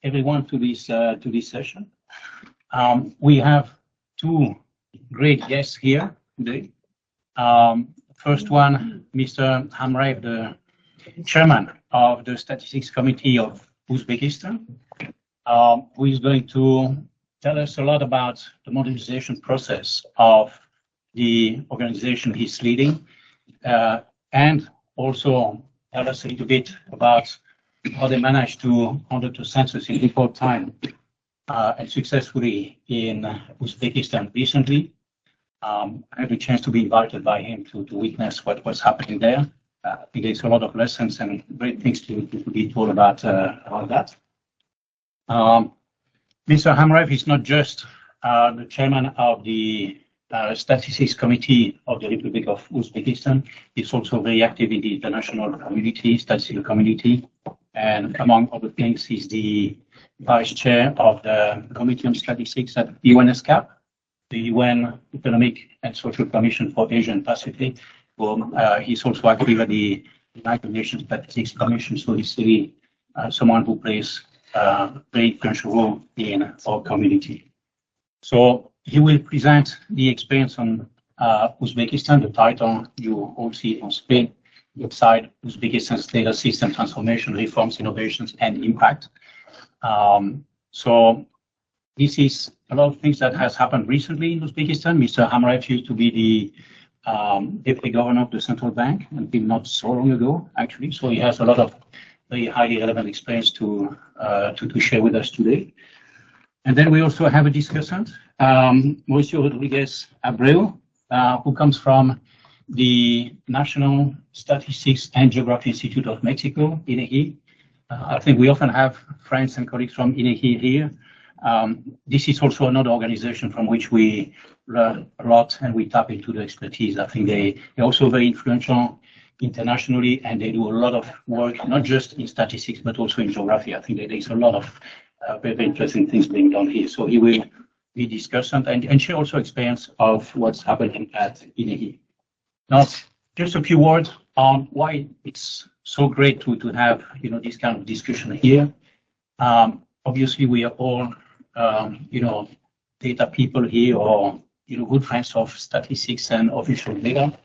everyone to this session. We have two great guests here today. First one, Mr. Hamraev, the chairman of the Statistics Committee of Uzbekistan, who is going to tell us a lot about the modernization process of the organization he's leading, and also tell us a little bit about how they managed to conduct a census in record time and successfully in Uzbekistan recently. I had a chance to be invited by him to witness what was happening there. I think there's a lot of lessons and great things to be told about that. Mr. Hamraev is not just the chairman of the Statistics Committee of the Republic of Uzbekistan. He's also very active in the international community, statistical community, and among other things, he's the vice chair of the Committee on Statistics at UNSCAP, the UN Economic and Social Commission for Asia and Pacific. He's also active at the United Nations Statistics Commission, so he's really someone who plays a very influential role in our community. So he will present the experience on Uzbekistan. The title you all see on screen, inside Uzbekistan's data system transformation, reforms, innovations, and impact. So this is a lot of things that has happened recently in Uzbekistan. Mr. Hamraev used to be the deputy governor of the central bank until not so long ago, actually. So he has a lot of very highly relevant experience to share with us today. And then we also have a discussant, Mauricio Rodriguez Abreu, who comes from the National Statistics and Geography Institute of Mexico, INEGI. I think we often have friends and colleagues from INEGI here. This is also another organization from which we learn a lot and we tap into the expertise. I think they're also very influential internationally, and they do a lot of work, not just in statistics, but also in geography. I think there's a lot of very interesting things being done here. So he will be discussant and share also experience of what's happening at INEGI. Now, just a few words on why it's so great to have this kind of discussion here. Obviously, we are all data people here, or good friends of statistics and official data.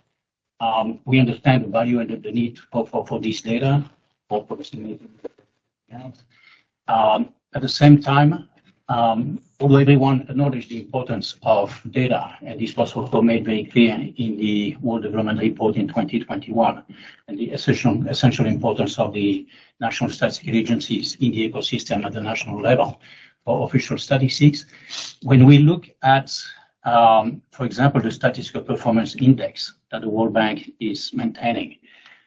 We understand the value and the need for this data for estimating. At the same time, although everyone acknowledged the importance of data, and this was also made very clear in the World Development Report in 2021, and the essential importance of the national statistical agencies in the ecosystem at the national level for official statistics. When we look at, for example, the Statistical Performance Index that the World Bank is maintaining,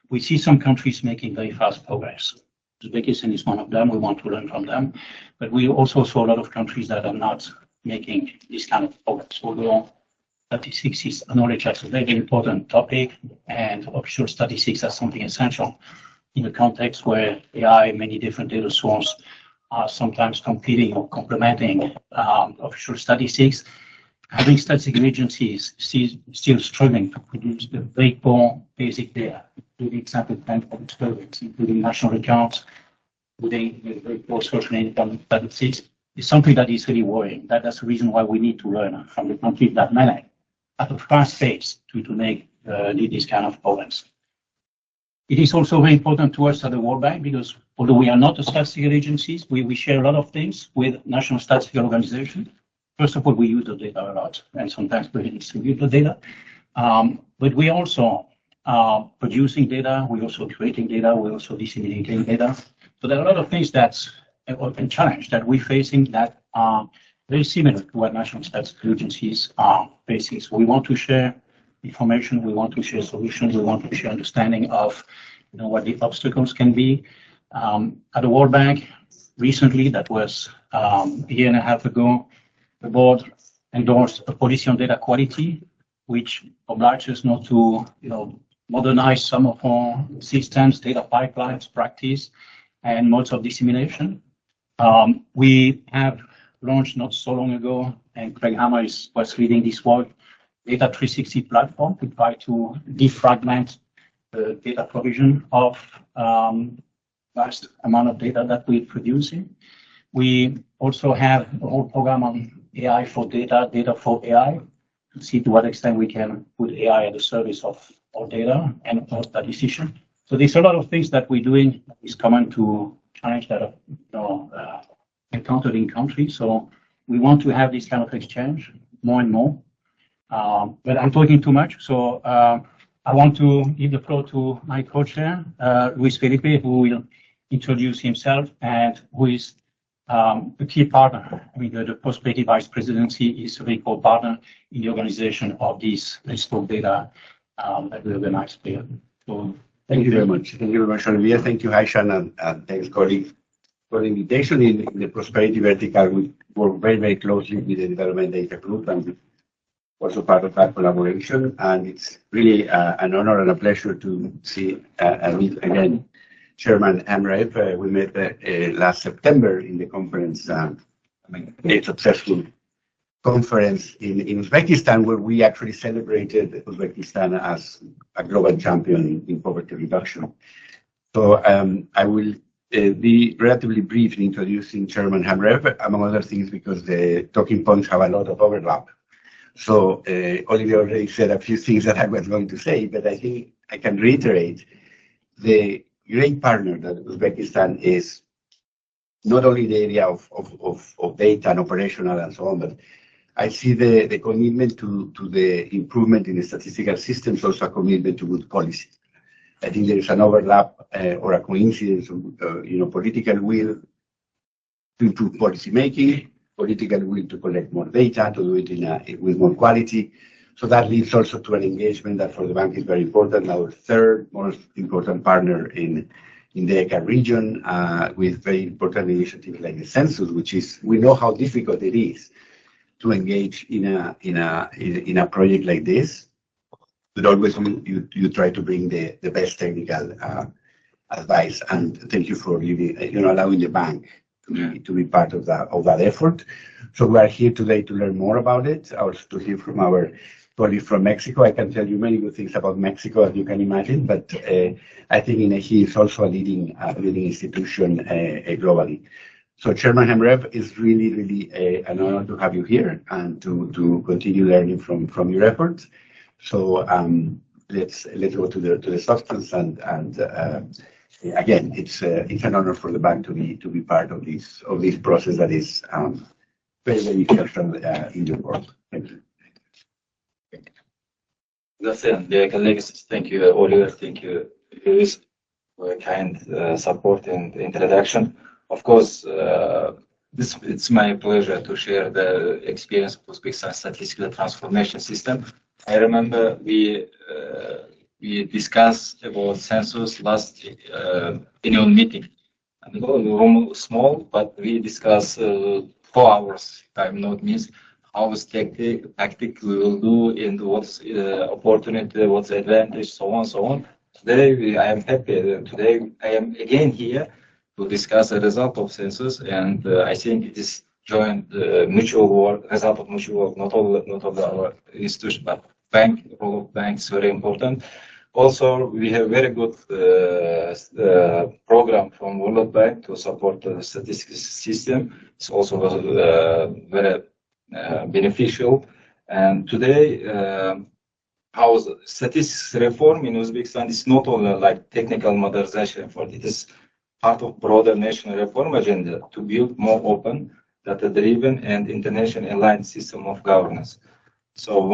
we see some countries making very fast progress. Uzbekistan is one of them. We want to learn from them. But we also saw a lot of countries that are not making this kind of progress. Although statistics is acknowledged as a very important topic, and official statistics as something essential in a context where AI, many different data sources, are sometimes competing or complementing official statistics. Having statistical agencies still struggling to produce the very poor basic data, including sample time surveys, including national accounts, including the very poor social income statistics, is something that is really worrying. That's the reason why we need to learn from the countries that manage at a fast pace to make these kind of progress. It is also very important to us at the World Bank because although we are not a statistical agency, we share a lot of things with national statistical organizations. First of all, we use the data a lot, and sometimes we distribute the data. But we also are producing data, we're also creating data, we're also disseminating data. So there are a lot of things that's a challenge that we're facing that are very similar to what national statistical agencies are facing. So we want to share information, we want to share solutions, we want to share understanding of what the obstacles can be. At the World Bank, recently, that was a year and a half ago, the board endorsed a policy on data quality, which obliges us not to, modernize some of our systems, data pipelines, practice, and modes of dissemination. We have launched not so long ago, and Craig Hammer was leading this work, Data 360 platform to try to defragment the data provision of vast amount of data that we're producing. We also have a whole program on AI for data, data for AI, to see to what extent we can put AI at the service of our data and our statistician. So there's a lot of things that we're doing that is common to challenge that are encountered in countries. So we want to have this kind of exchange more and more. But I'm talking too much, so I want to give the floor to my co-chair, Luis Felipe, who will introduce himself and who is a key partner. I mean, the Prosperity Vice Presidency is a very core partner in the organization of this bespoke data that we organize here. So, thank you very much. Thank you very much, Olivier. Thank you, Haishan, and thanks, colleague, for the invitation. In the Prosperity Vertical, we work very, very closely with the Development Data Group, and also part of that collaboration. And it's really an honor and a pleasure to see and meet again Chairman Amrev. We met last September in the conference, a successful conference in Uzbekistan, where we actually celebrated Uzbekistan as a global champion in poverty reduction. So I will be relatively brief in introducing Chairman Amrev, among other things, because the talking points have a lot of overlap. So Olivier already said a few things that I was going to say, but I think I can reiterate the great partner that Uzbekistan is, not only in the area of data and operational and so on, but I see the commitment to the improvement in the statistical systems, also a commitment to good policy. I think there is an overlap or a coincidence of political will to improve policy making, political will to collect more data, to do it with more quality. So that leads also to an engagement that for the bank is very important. Our third most important partner in the ECA region, with very important initiatives like the Census, which is, we know how difficult it is to engage in a project like this. But always you try to bring the best technical advice. And thank you for allowing the bank to be part of that effort. So we are here today to learn more about it, also to hear from our colleague from Mexico. I can tell you many good things about Mexico, as you can imagine, but I think INEGI is also a leading institution globally. So Chairman Amrev, is really, really an honor to have you here and to continue learning from your efforts. So let's go to the substance and again, it's an honor for the bank to be part of this process that is very, very helpful in your work. Thank you. Gracias, dear colleagues. Thank you, Oliver. Thank you, Luis, for your kind support and introduction. Of course, it's my pleasure to share the experience of Uzbekistan statistical transformation system. I remember we discussed about Census last annual meeting. And the room was small, but we discussed 4 hours, time not missed, how tactic we will do, and what's opportunity, what's advantage, so on, so on. Today, I am happy. Today, I am again here to discuss the result of Census, and I think it is joint mutual work, result of mutual work, not of our institution, but bank, role of banks, very important. Also, we have very good program from World Bank to support the statistics system. It's also very beneficial. And today, how statistics reform in Uzbekistan is not only like technical modernization effort, it is part of broader national reform agenda to build more open, data-driven, and internationally aligned system of governance. So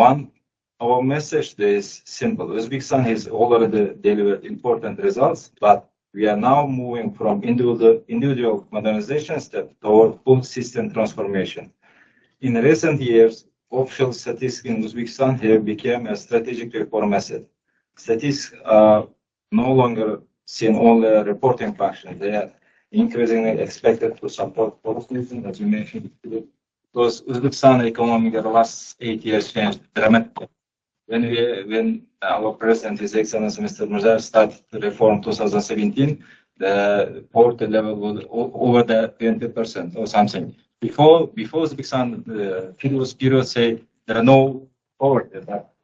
our message is simple. Uzbekistan has already delivered important results, but we are now moving from individual modernization step toward full system transformation. In recent years, official statistics in Uzbekistan have become a strategic reform method. Statistics are no longer seen only a reporting function. They are increasingly expected to support policies, as you mentioned, because Uzbekistan economy in the last 8 years changed dramatically. When our president, His Excellency Mr. Mirziyoyev, started the reform 2017, the poverty level was over the 20% or something. Before Uzbekistan, previous period say there are no poverty. But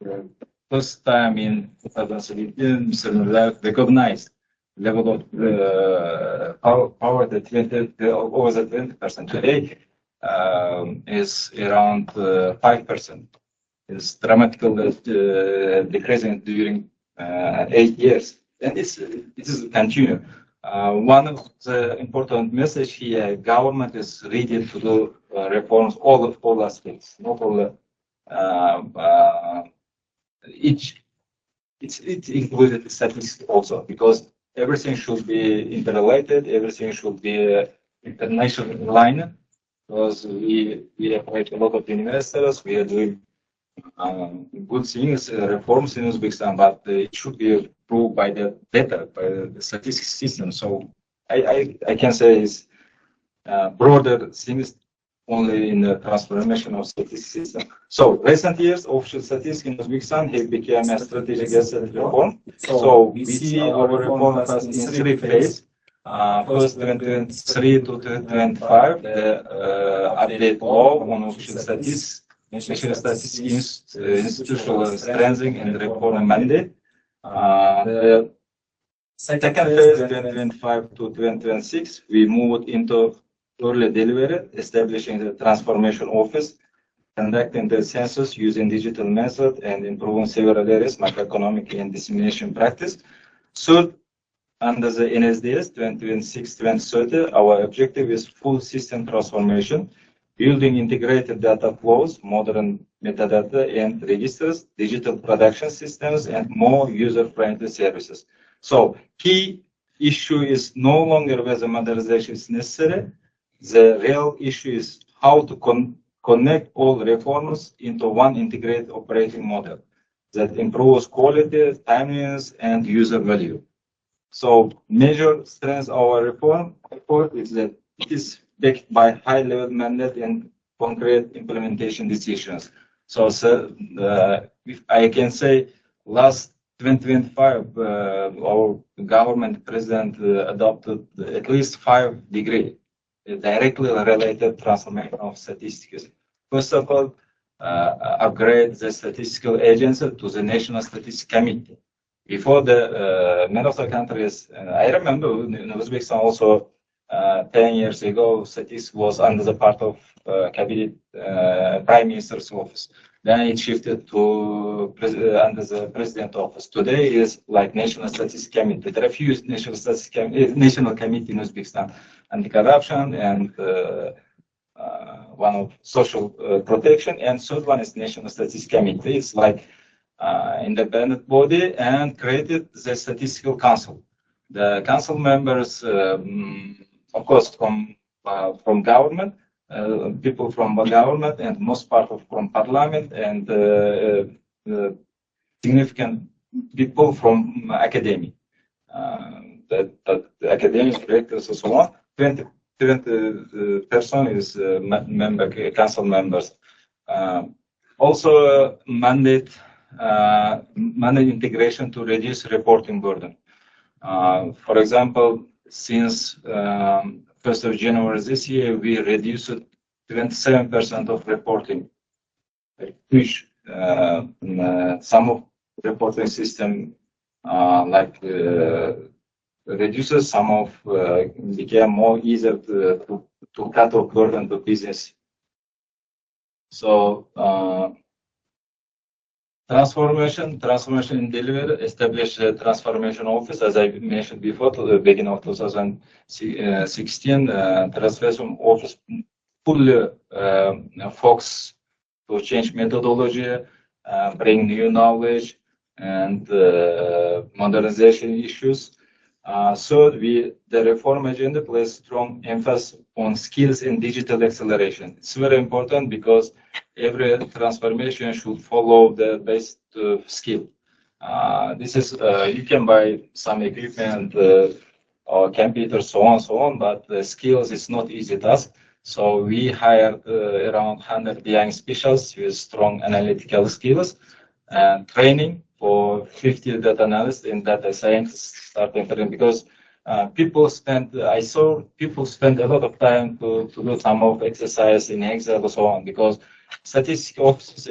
first time in 2017, Mr. Mirziyoyev recognized level of power that over the 20% today is around 5%. It's dramatically decreasing during 8 years, and it is continue. One of the important message here: government is ready to do reforms all aspects, not all. It included statistics also, because everything should be interrelated, everything should be international line, because we appoint a lot of investors, we are doing good things, reforms in Uzbekistan, but it should be proved by the data, by the statistics system. So I can say it's broader things only in the transformation of statistics system. So recent years, official statistics in Uzbekistan have become a strategic asset reform. So we see our reform as in 3 phases. First, 2023 to 2025, the update law on official statistics, national statistics institutional strengthening and reform mandate. The second phase, 2025 to 2026, we moved into early delivery, establishing the transformation office, conducting the census using digital method, and improving several areas, macroeconomic and dissemination practice. Third, under the NSDS 2026-2030, our objective is full system transformation, building integrated data flows, modern metadata and registers, digital production systems, and more user-friendly services. So key issue is no longer whether modernization is necessary. The real issue is how to connect all reforms into one integrated operating model that improves quality, timeliness, and user value. So major strengths of our reform effort is that it is backed by high-level mandate and concrete implementation decisions. So if I can say, last 2025, our government president adopted at least 5 decrees directly related transformation of statistics. First of all, upgrade the statistical agency to the National Statistics Committee. Before the many of the countries, I remember in Uzbekistan also 10 years ago, statistics was under the part of cabinet prime minister's office. Then it shifted to under the president office. Today is like National Statistics Committee. There are few national committee in Uzbekistan, anti-corruption and one of social protection, and third one is National Statistics Committee. It's like independent body and created the Statistical Council. The council members, of course, from government, people from the government, and most part from parliament, and significant people from academia, the academic directors and so on. 20 person is council members. Also mandate integration to reduce reporting burden. For example, since 1st of January this year, we reduced 27% of reporting, which some of reporting system reduces, some of became more easier to cut off burden to business. So transformation in delivery, establish a transformation office, as I mentioned before, to the beginning of 2016. Transformation office fully focus to change methodology, bring new knowledge, and modernization issues. So the reform agenda places strong emphasis on skills and digital acceleration. It's very important because every transformation should follow the best skill. This is you can buy some equipment or computer, so on, but the skills is not easy task. So we hired around 100 young specialists with strong analytical skills and training for 50 data analysts and data scientists starting training, because I saw people spend a lot of time to do some of exercise in Excel and so on, because statistics office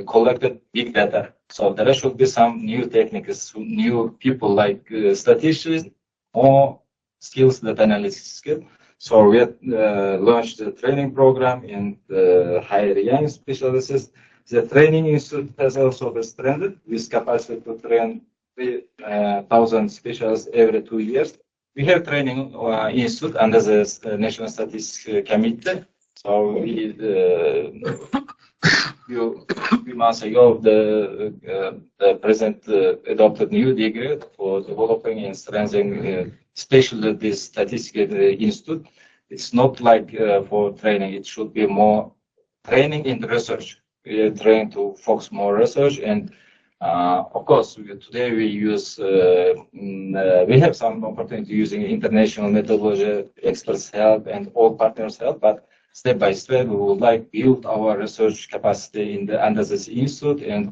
collected big data. So there should be some new techniques, new people like statisticians more skills, data analysis skill. So we launched the training program in the higher young specialists. The training institute has also expanded with capacity to train 3,000 specialists every 2 years. We have training institute under the National Statistics Committee. So we, few months ago, the president adopted new decree for developing and strengthening, especially this statistical institute. It's not like for training; it should be more training in research. We are trying to focus more research, and of course, today we use we have some opportunity using international methodology, experts' help, and all partners' help, but step by step, we would like to build our research capacity in the under this institute and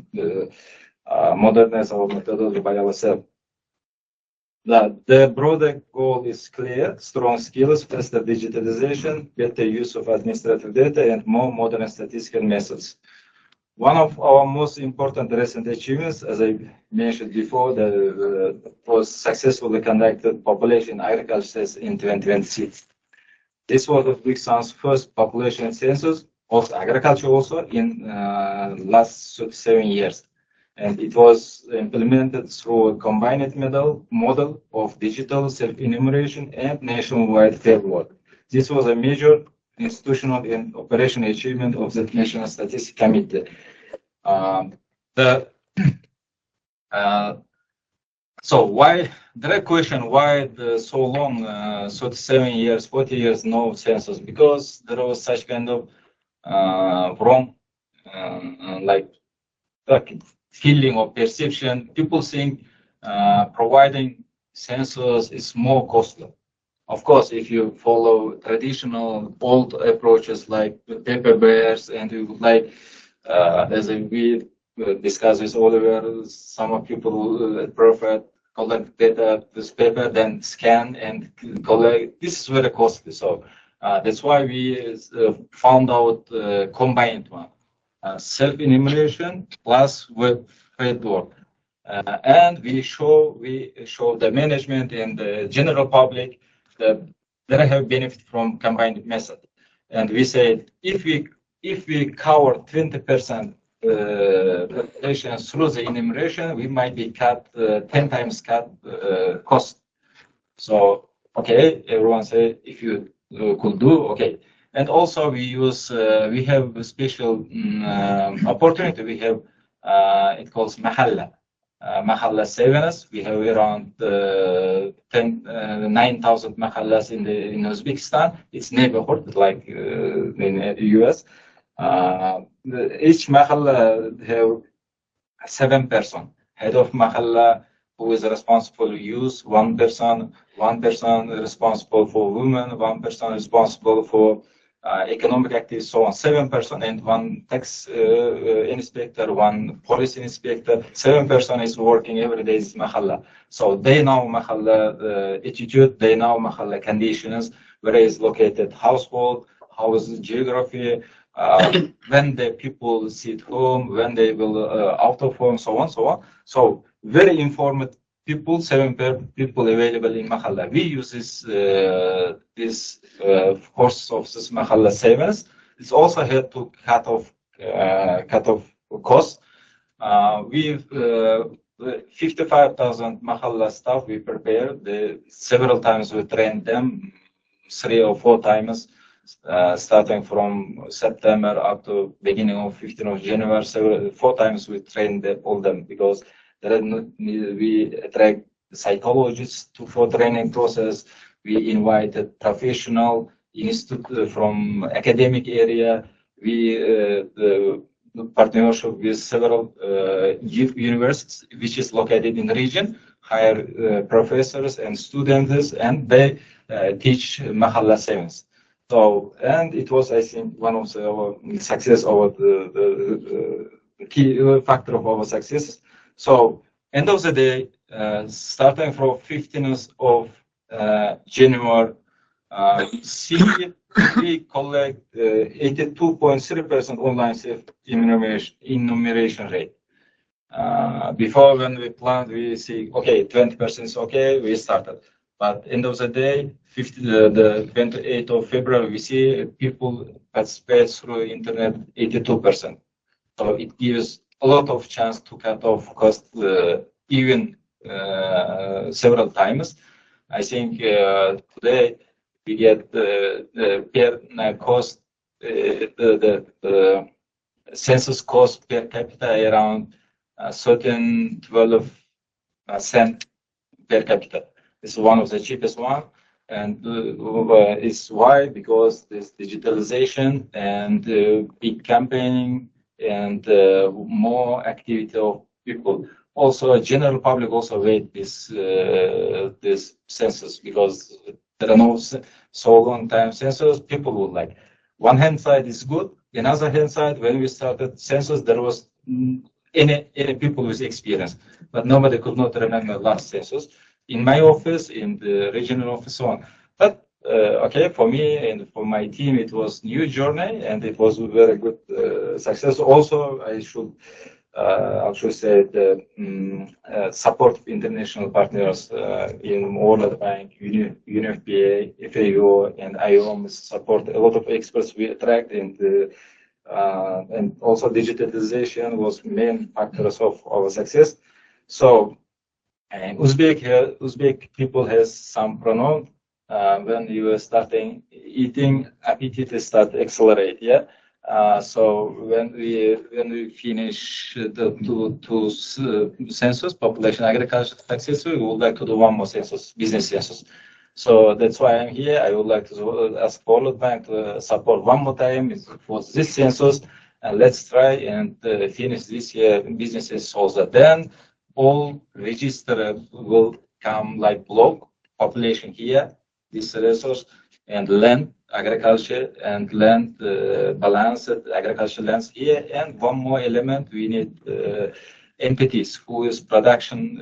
modernize our methodology by ourselves. The broader goal is clear: strong skills, faster digitalization, better use of administrative data, and more modern statistical methods. One of our most important recent achievements, as I mentioned before, was successfully conducted population agriculture census in 2026. This was Uzbekistan's first population census of agriculture also in last 37 years. And it was implemented through a combined model of digital self-enumeration and nationwide fieldwork. This was a major institutional and operational achievement of the National Statistics Committee. So why, direct question, why so long, 37 years, 40 years, no census? Because there was such kind of wrong, like feeling or perception. People think providing census is more costly. Of course, if you follow traditional old approaches like paper bears, and you would like, as we discussed with Oliver, some of people prefer collect data with paper, then scan and collect. This is very costly. So that's why we found out combined one. Self-enumeration plus web fieldwork, and we show the management and the general public that they have benefit from combined method. And we said if we cover 20% populations through the enumeration, we might be cut 10 times cut cost. So okay, everyone say if you could do okay. And also we use, we have a special opportunity. We have, it calls Mahalla. Mahalla savings. We have around 9,000 Mahallas in Uzbekistan. It's neighborhood, like in the US. Each Mahalla have 7 person. Head of Mahalla, who is responsible for youth, 1 person responsible for women, 1 person responsible for economic activity, so on, 7 person, and 1 tax inspector, 1 police inspector. 7 person is working every day in Mahalla. So they know Mahalla attitude, they know Mahalla conditions, where is located household, how is geography, when the people sit home, when they will out of home, so on, so on. So very informed people, 7 people available in Mahalla. We use this course of this Mahalla savings. It's also had to cut off cost. We've 55,000 Mahalla staff we prepared. Several times we trained them, 3 or 4 times, starting from September up to beginning of 15th of January. 4 times we trained all them, because we attract psychologists for training process. We invited professional institute from academic area. We the partnership with several universities, which is located in the region, hire professors and students, and they teach Mahalla savings. So, and it was, I think, one of our success, or the key factor of our success. So, end of the day, starting from 15th of January, we collect 82.3% online self-enumeration rate. Before, when we planned, we see, okay, 20% is okay, we started. But end of the day, the 28th of February, we see people participate through internet 82%. So it gives a lot of chance to cut off cost even several times. I think today we get the per cost, the census cost per capita around 12 cent per capita. This is one of the cheapest one, and it's why, because this digitalization and big campaigning and more activity of people. Also, general public also wait this census, because there are no so long time census. People would like. One hand side is good. Another hand side, when we started census, there was any people with experience, but nobody could not remember last census. In my office, in the regional office, so on. But okay, for me and for my team, it was new journey, and it was a very good success. Also, I should say the support of international partners in World Bank, UNFPA, FAO, and IOM support. A lot of experts we attract, and also digitalization was main factors of our success. So, and Uzbek people has some pronoun. When you are starting eating, appetite start to accelerate. Yeah. So when we finish the two census, population, agriculture, taxes, we would like to do one more census, business census. So that's why I'm here. I would like to ask World Bank to support one more time for this census, and let's try and finish this year business census also. Then all register will come like block population here, this resource, and land agriculture and land balanced agriculture lands here. And one more element, we need entities who is production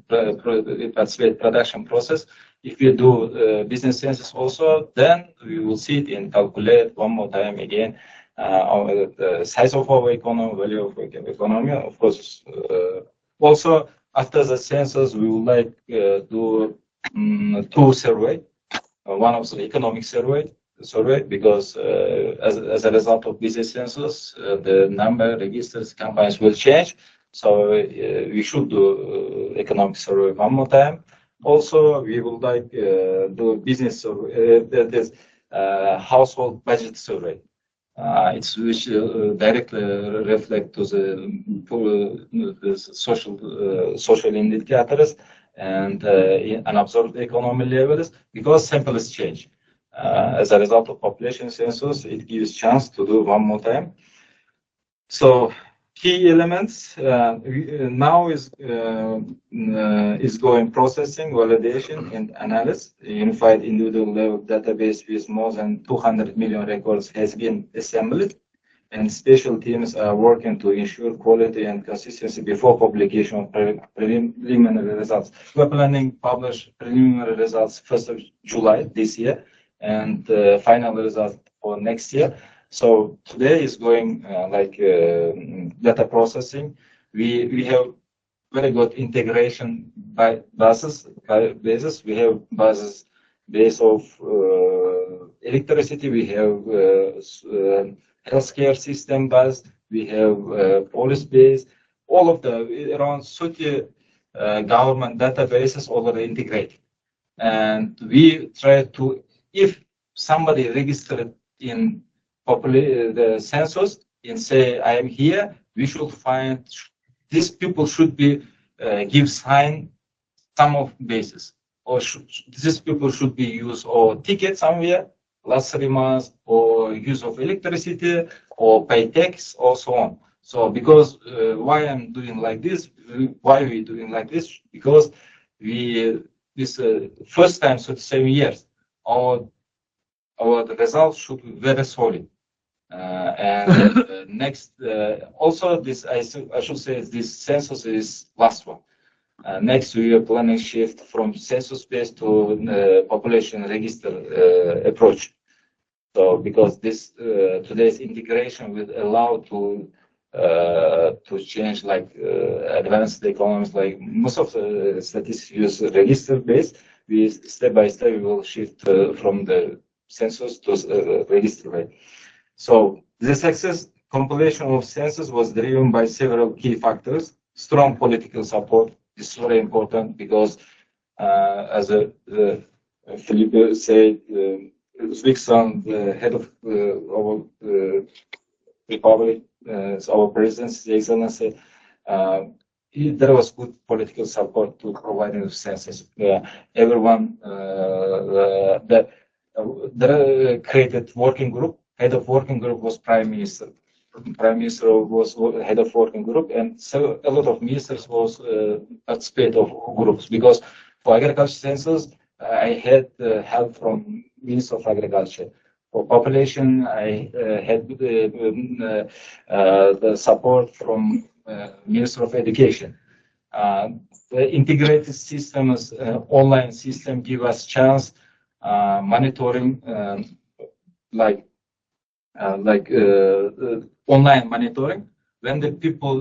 participate production process. If you do business census also, then we will see it and calculate one more time again the size of our economy, value of economy. Of course, also after the census, we would like do two survey. One of the economic survey, because as a result of business census, the number registers companies will change. So we should do economic survey one more time. Also, we would like do business survey, household budget survey. It's which directly reflect to the social indicators and unobserved economy levels, because samples change. As a result of population census, it gives chance to do one more time. So key elements now is going processing, validation, and analysis. Unified individual level database with more than 200 million records has been assembled, and special teams are working to ensure quality and consistency before publication of preliminary results. We're planning to publish preliminary results 1st of July this year, and final results for next year. So today is going data processing. We have very good integration by bases. We have bases base of electricity. We have healthcare system base. We have police base. All of the around 30 government databases already integrated. And we try to, if somebody registered in the census and say, I am here, we should find these people should be give sign some of basis, or these people should be use or ticket somewhere last 3 months, or use of electricity, or pay tax, or so on. So because why I'm doing like this, why we doing like this? Because this first time, so 7 years, our results should be very solid. And next, also this, I should say this census is last one. Next, we are planning shift from census-based to population register approach. So because this today's integration will allow to change like advanced economies, like most of the statistics use register-based. we step by step we will shift from the census to register rate. So the success compilation of census was driven by several key factors. Strong political support is very important because, as Felipe said, Uzbekistan, the head of our republic, our president, Excellency, there was good political support to provide the census. Everyone that created working group. Head of working group was Prime Minister. Prime Minister was head of working group, and so a lot of ministers was participate of groups, because for agriculture census, I had help from Minister of Agriculture. For population, I had the support from Minister of Education. The integrated systems, online system, give us chance monitoring, online monitoring. When the people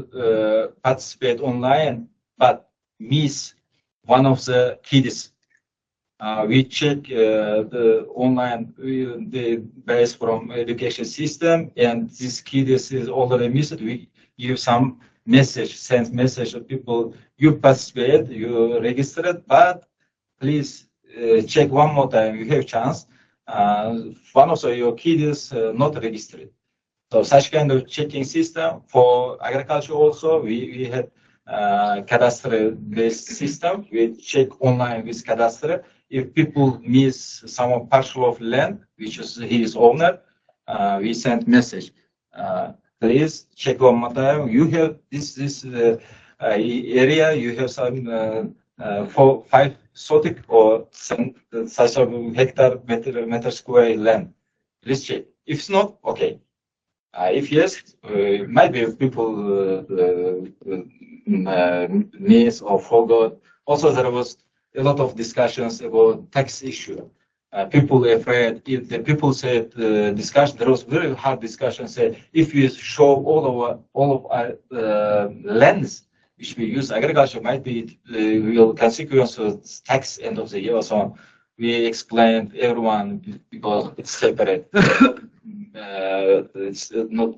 participate online but miss one of the kids, we check the online the base from education system, and this kid is already missed. We give some message, send message to people: you participate, you registered, but please check one more time. You have chance. One of your kids is not registered. So such kind of checking system for agriculture also. We had cadastral based system. We check online with cadastral. If people miss some partial of land, which is his owner, we send message. Please check one more time. You have this area. You have some 5 sotic or some such a hectare meter square land. Please check. If it's not, okay. If yes, might be people miss or forgot. Also, there was a lot of discussions about tax issue. People afraid. If the people said discussion, there was very hard discussion. Said if we show all of our lands which we use agriculture, might be real consequence of tax end of the year or so on. We explained everyone because it's separate. It's not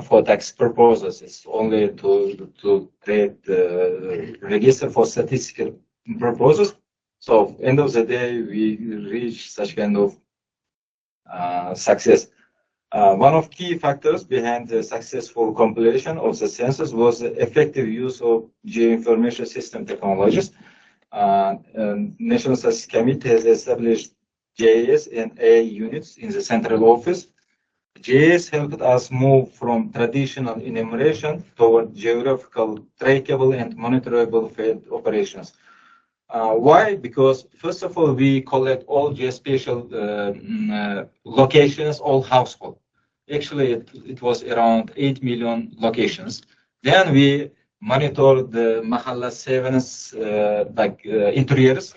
for tax purposes. It's only to create register for statistical purposes. So end of the day, we reach such kind of success. One of key factors behind the successful compilation of the census was the effective use of geoinformation system technologies. National Statistics Committee has established GIS and AI units in the central office. GIS helped us move from traditional enumeration toward geographical, trackable, and monitorable field operations. Why? Because first of all, we collect all geospatial locations, all household. Actually, it was around 8 million locations. Then we monitor the Mahalla sevens, interiors,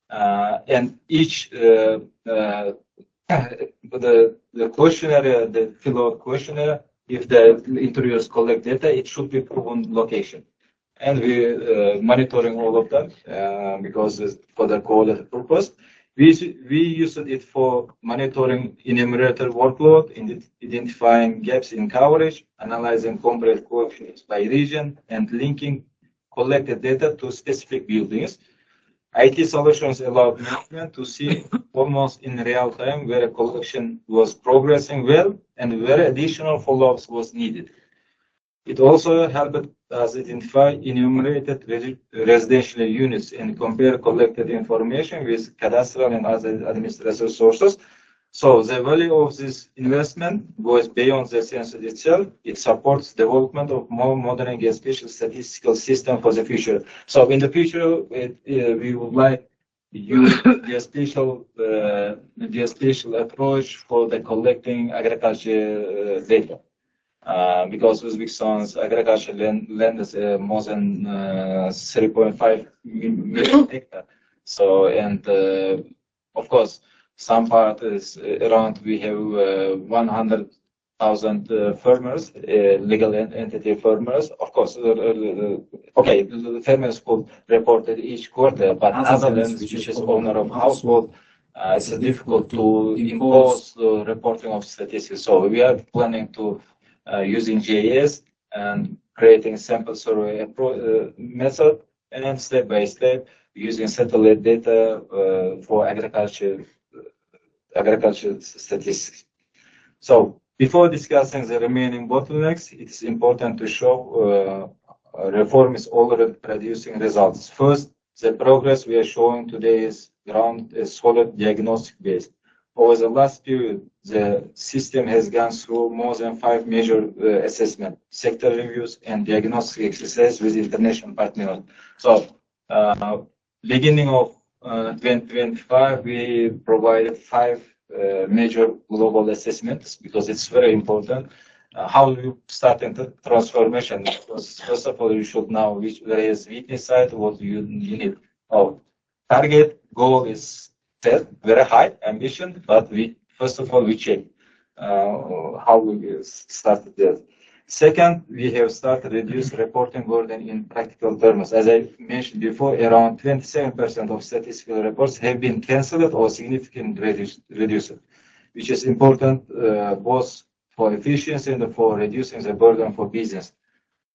and each the questionnaire, the fill-out questionnaire, if the interiors collect data, it should be proven location. And we monitoring all of them because for the coordinate purpose. We used it for monitoring enumerator workload, identifying gaps in coverage, analyzing complex coefficients by region, and linking collected data to specific buildings. IT solutions allowed management to see almost in real time where a collection was progressing well and where additional follow-ups was needed. It also helped us identify enumerated residential units and compare collected information with cadastral and other administrative sources. So the value of this investment goes beyond the census itself. It supports development of more modern and geospatial statistical system for the future. So in the future, we would like to use geospatial approach for the collecting agriculture data. Because Uzbekistan's agricultural land is more than 3.5 million hectares. So, and of course, some part is around, we have 100 farmers, legal entity farmers. Of course, okay, the farmers could report it each quarter, but other than which is owner of household, it's difficult to impose the reporting of statistics. So we are planning to using GIS and creating sample survey method, and step by step using satellite data for agriculture statistics. So before discussing the remaining bottlenecks, it is important to show reform is already producing results. First, the progress we are showing today is solid diagnostic based. Over the last period, the system has gone through more than 5 major assessment, sector reviews, and diagnostic exercises with international partners. So, beginning of 2025, we provided 5 major global assessments because it's very important. How you start the transformation? Because first of all, you should know where is weakness side, what you need. Our target goal is set, very high ambition, but first of all we check how we started that. Second, we have started to reduce reporting burden in practical terms. As I mentioned before, around 27% of statistical reports have been cancelled or significantly reduced, which is important both for efficiency and for reducing the burden for business.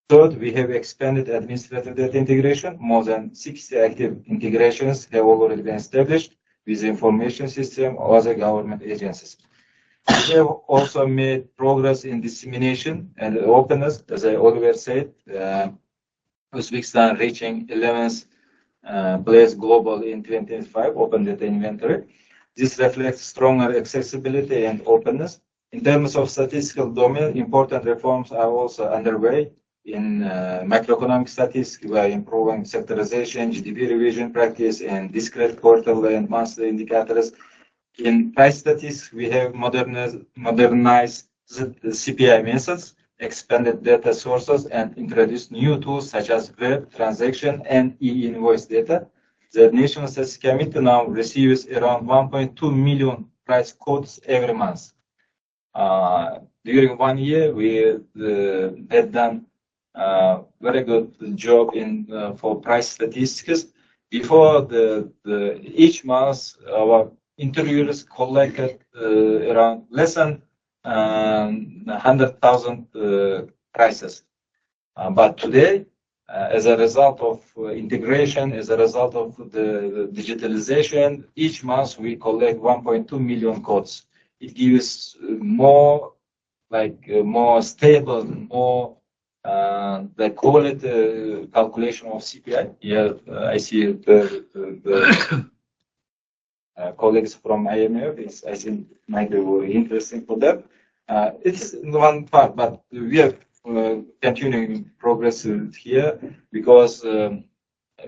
Third, we have expanded administrative data integration. More than 60 active integrations have already been established with the information system or other government agencies. We have also made progress in dissemination and openness, as I earlier said. Uzbekistan reaching 11th place global in 2025 open data inventory. This reflects stronger accessibility and openness. In terms of statistical domain, important reforms are also underway. In macroeconomic statistics, we are improving sectorization, GDP revision practice, and discrete quarterly and monthly indicators. In price statistics, we have modernized the CPI methods, expanded data sources, and introduced new tools such as web, transaction, and e-invoice data. The National Statistics Committee now receives around 1.2 million price codes every month. During 1 year, we had done a very good job for price statistics. Before each month, our interviewers collected around less than 100,000 prices. But today, as a result of integration, as a result of the digitalization, each month we collect 1.2 million codes. It gives more stable, more the quality calculation of CPI. Here I see the colleagues from IMF. I think might be very interesting for them. It's one part, but we are continuing progress here because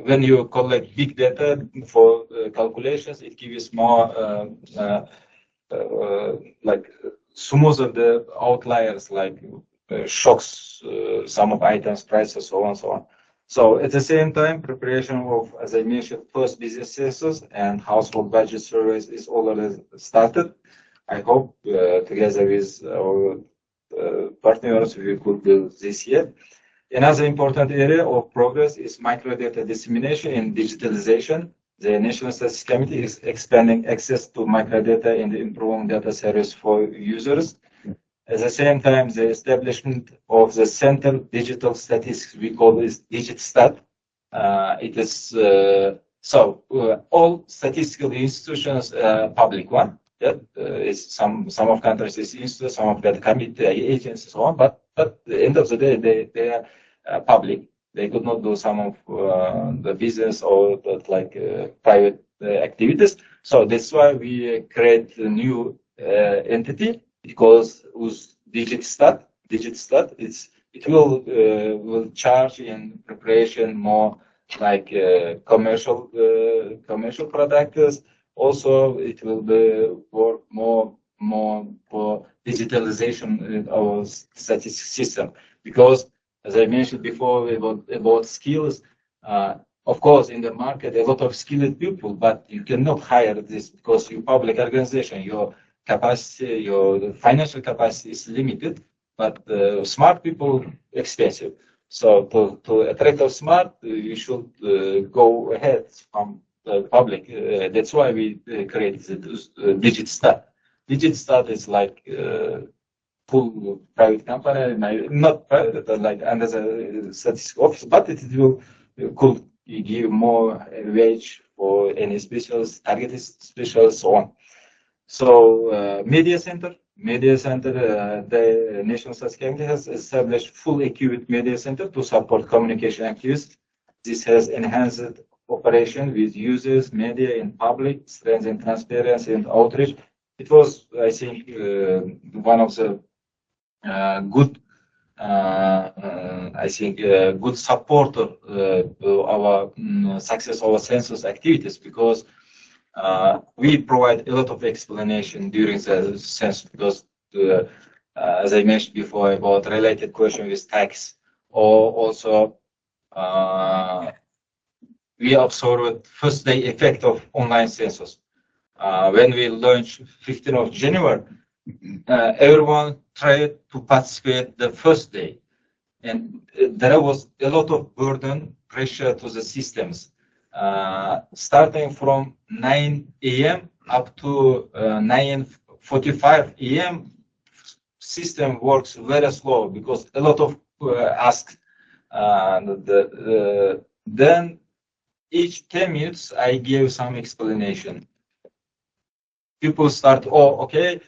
when you collect big data for calculations, it gives more smoother the outliers, like shocks, some of items, prices, so on, so on. So at the same time, preparation of, as I mentioned, first business census and household budget surveys is already started. I hope together with our partners we could do this year. Another important area of progress is microdata dissemination and digitalization. The National Statistics Committee is expanding access to microdata and improving data service for users. At the same time, the establishment of the Center Digital Statistics, we call this DigitStat. It is all statistical institutions, public one. That is some of countries is institute, some of that committee agencies, so on. But at the end of the day, they are public. They could not do some of the business or private activities. So that's why we create a new entity. Because with DigitStat, it will charge in preparation more like commercial products. Also, it will be work more for digitalization of our statistics system. Because as I mentioned before about skills, of course, in the market, a lot of skilled people, but you cannot hire this because you're public organization. Your capacity, your financial capacity is limited, but smart people expensive. So to attract the smart, you should go ahead from the public. That's why we created the Digistat. Digistat is like full private company, not private, but like under the statistical office, but it will could give more wage for any specials, targeted specials, so on. So media center, the National Statistical Committee has established full equipped media center to support communication activities. This has enhanced operation with users, media, and public, strengthened transparency and outreach. It was, I think, one of the good, good supporter to our success of our census activities, because we provide a lot of explanation during the census, because as I mentioned before about related question with tax, or also we observed first day effect of online census. When we launched 15th of January, everyone tried to participate the first day, and there was a lot of burden, pressure to the systems. Starting from 9 a.m. up to 9:45 a.m., system works very slow because a lot of ask. Then each 10 minutes I give some explanation. People start, oh, okay,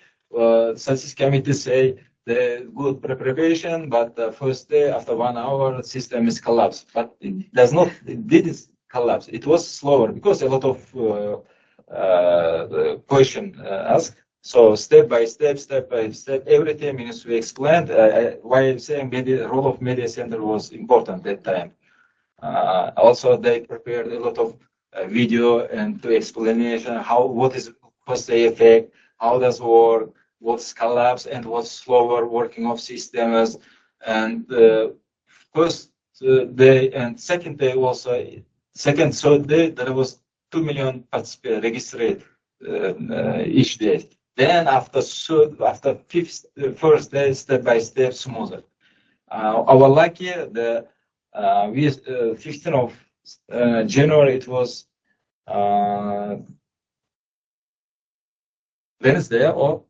Census Committee say the good preparation, but the first day after 1 hour the system is collapsed. But it does not, it didn't collapse. It was slower because a lot of question asked. So step by step, every 10 minutes we explained why I'm saying the role of media center was important that time. Also, they prepared a lot of video and explanation what is first day effect, how does it work, what's collapse and what's slower working of systems. And first day and second day also. Second, third day, there was 2 million participants registered each day. Then after first day, step by step, smoother. Our lucky, the 15th of January, it was Wednesday or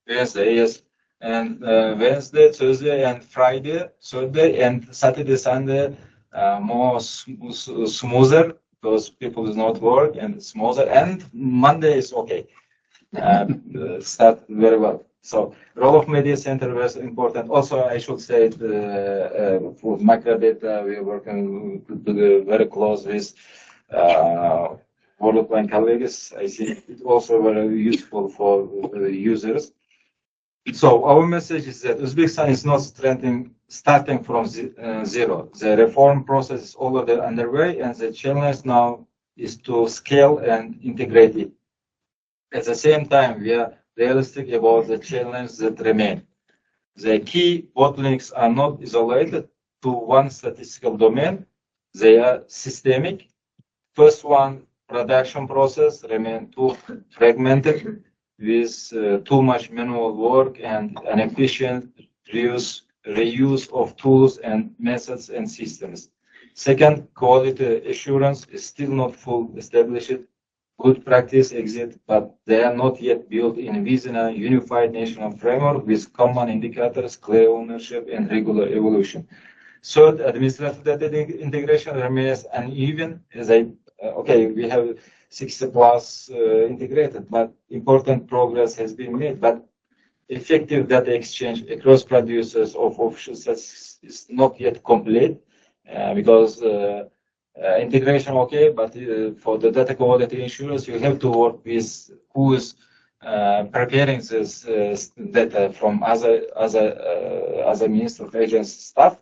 Wednesday, yes. And Wednesday, Thursday, and Friday, Saturday, and Saturday, Sunday, more smoother because people do not work and smoother. And Monday is okay. Start very well. So role of media center was important. Also, I should say for micro data, we are working very close with worldwide colleagues. I think it's also very useful for users. So our message is that Uzbekistan is not starting from zero. The reform process is already underway, and the challenge now is to scale and integrate it. At the same time, we are realistic about the challenges that remain. The key bottlenecks are not isolated to one statistical domain. They are systemic. First one, production process remain too fragmented, with too much manual work and inefficient reuse of tools and methods and systems. Second, quality assurance is still not fully established. Good practice exists, but they are not yet built within a unified national framework with common indicators, clear ownership, and regular evolution. Third, administrative data integration remains uneven. We have 60 plus integrated, but important progress has been made. But effective data exchange across producers of official statistics is not yet complete because integration okay, but for the data quality insurance, you have to work with who is preparing this data from other minister of agency staff.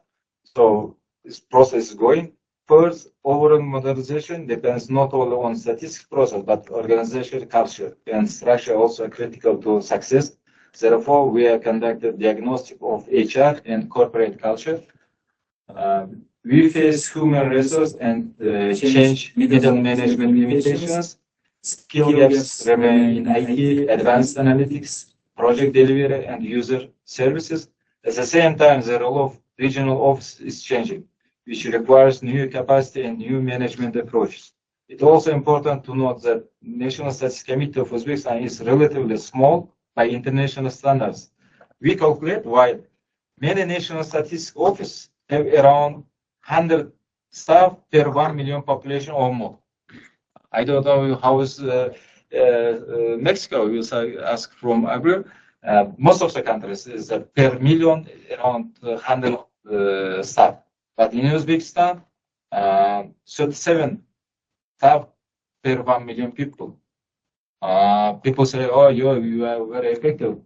So this process is going. First, overall modernization depends not only on statistics process, but organizational culture and structure also critical to success. Therefore, we have conducted diagnostic of HR and corporate culture. We face human resource and change middle management limitations. Skill gaps remain in IT, advanced analytics, project delivery, and user services. At the same time, the role of regional office is changing, which requires new capacity and new management approaches. It's also important to note that National Statistics Committee of Uzbekistan is relatively small by international standards. We calculate while many national statistics offices have around 100 staff per 1 million population or more. I don't know how is Mexico, you ask from Agro. Most of the countries is per million around 100 staff. But in Uzbekistan, 37 staff per 1 million people. People say, oh, you are very effective.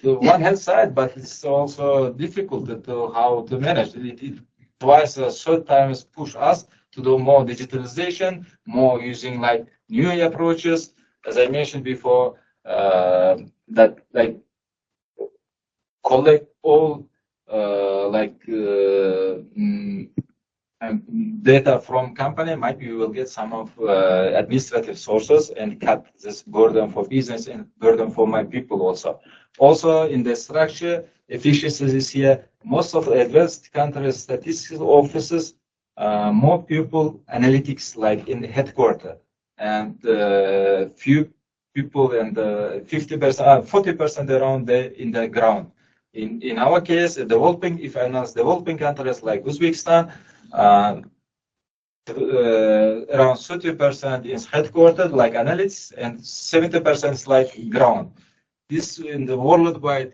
So one hand side, but it's also difficult to how to manage. It twice third times push us to do more digitalization, more using like new approaches. As I mentioned before, that like collect all data from company, maybe you will get some of administrative sources and cut this burden for business and burden for my people also. Also in the structure, efficiency is here. Most of the advanced countries statistical offices, more people analytics like in the headquarters and few people and 50%, 40% around in the ground. In our case, developing, if I announce developing countries like Uzbekistan, around 30% is headquartered like analysts and 70% is like ground. This in the worldwide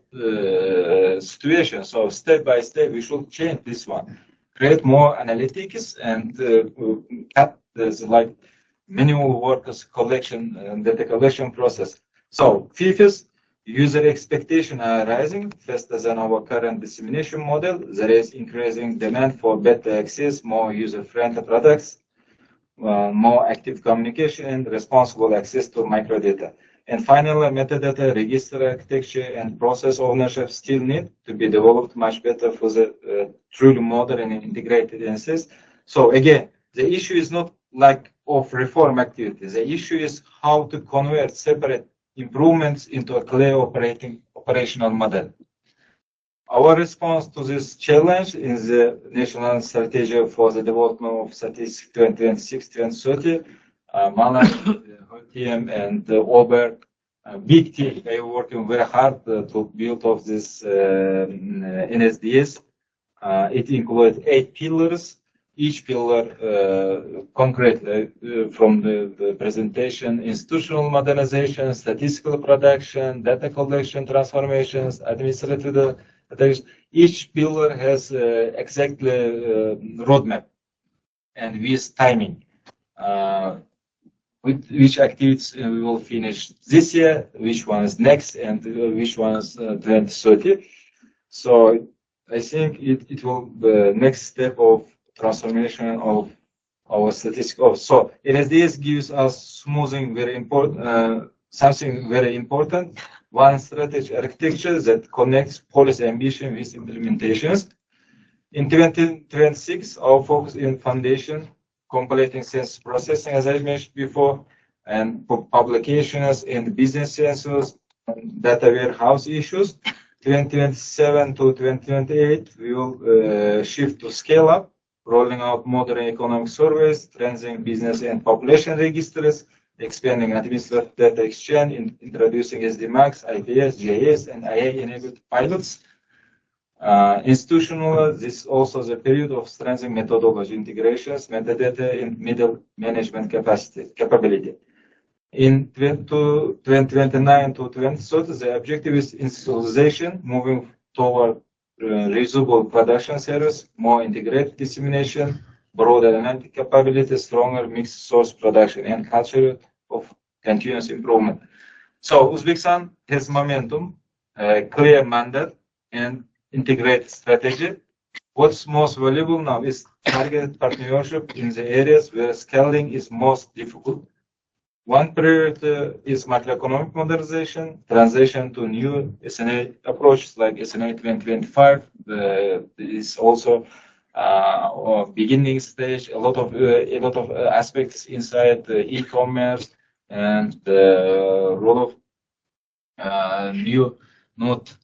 situation. So step by step, we should change this one, create more analytics and cut this like manual workers collection and data collection process. So fifth, user expectations are rising faster than our current dissemination model. There is increasing demand for better access, more user-friendly products, more active communication, and responsible access to microdata. And finally, metadata, register architecture, and process ownership still need to be developed much better for the truly modern and integrated NSDS. So again, the issue is not like of reform activities. The issue is how to convert separate improvements into a clear operational model. Our response to this challenge is the National Strategy for the Development of Statistics 2026-2030. Malan, her team, and Ober, big team, they are working very hard to build of this NSDS. It includes 8 pillars. Each pillar concretely from the presentation, institutional modernization, statistical production, data collection, transformations, administrative. Each pillar has exactly roadmap and with timing. With which activities we will finish this year, which one is next, and which one is 2030. So I think it will be the next step of transformation of our statistics. So NSDS gives us smoothing very important, something very important. One strategy architecture that connects policy ambition with implementations. In 2026, our focus in foundation, completing census processing, as I mentioned before, and publications in business census, data warehouse issues. 2027 to 2028, we will shift to scale up, rolling out modern economic surveys, strengthening business and population registers, expanding administrative data exchange, introducing SDMAX, IPS, GIS, and IA-enabled pilots. Institutional, this is also the period of strengthening methodology integrations, metadata, and middle management capability. In 2029 to 2030, the objective is institutionalization, moving toward reusable production service, more integrated dissemination, broader analytic capability, stronger mixed source production, and culture of continuous improvement. So Uzbekistan has momentum, clear mandate, and integrated strategy. What's most valuable now is targeted partnership in the areas where scaling is most difficult. One priority is macroeconomic modernization, transition to new SNA approaches like SNA 2025. Is also beginning stage. A lot of aspects inside the e-commerce, and the role of new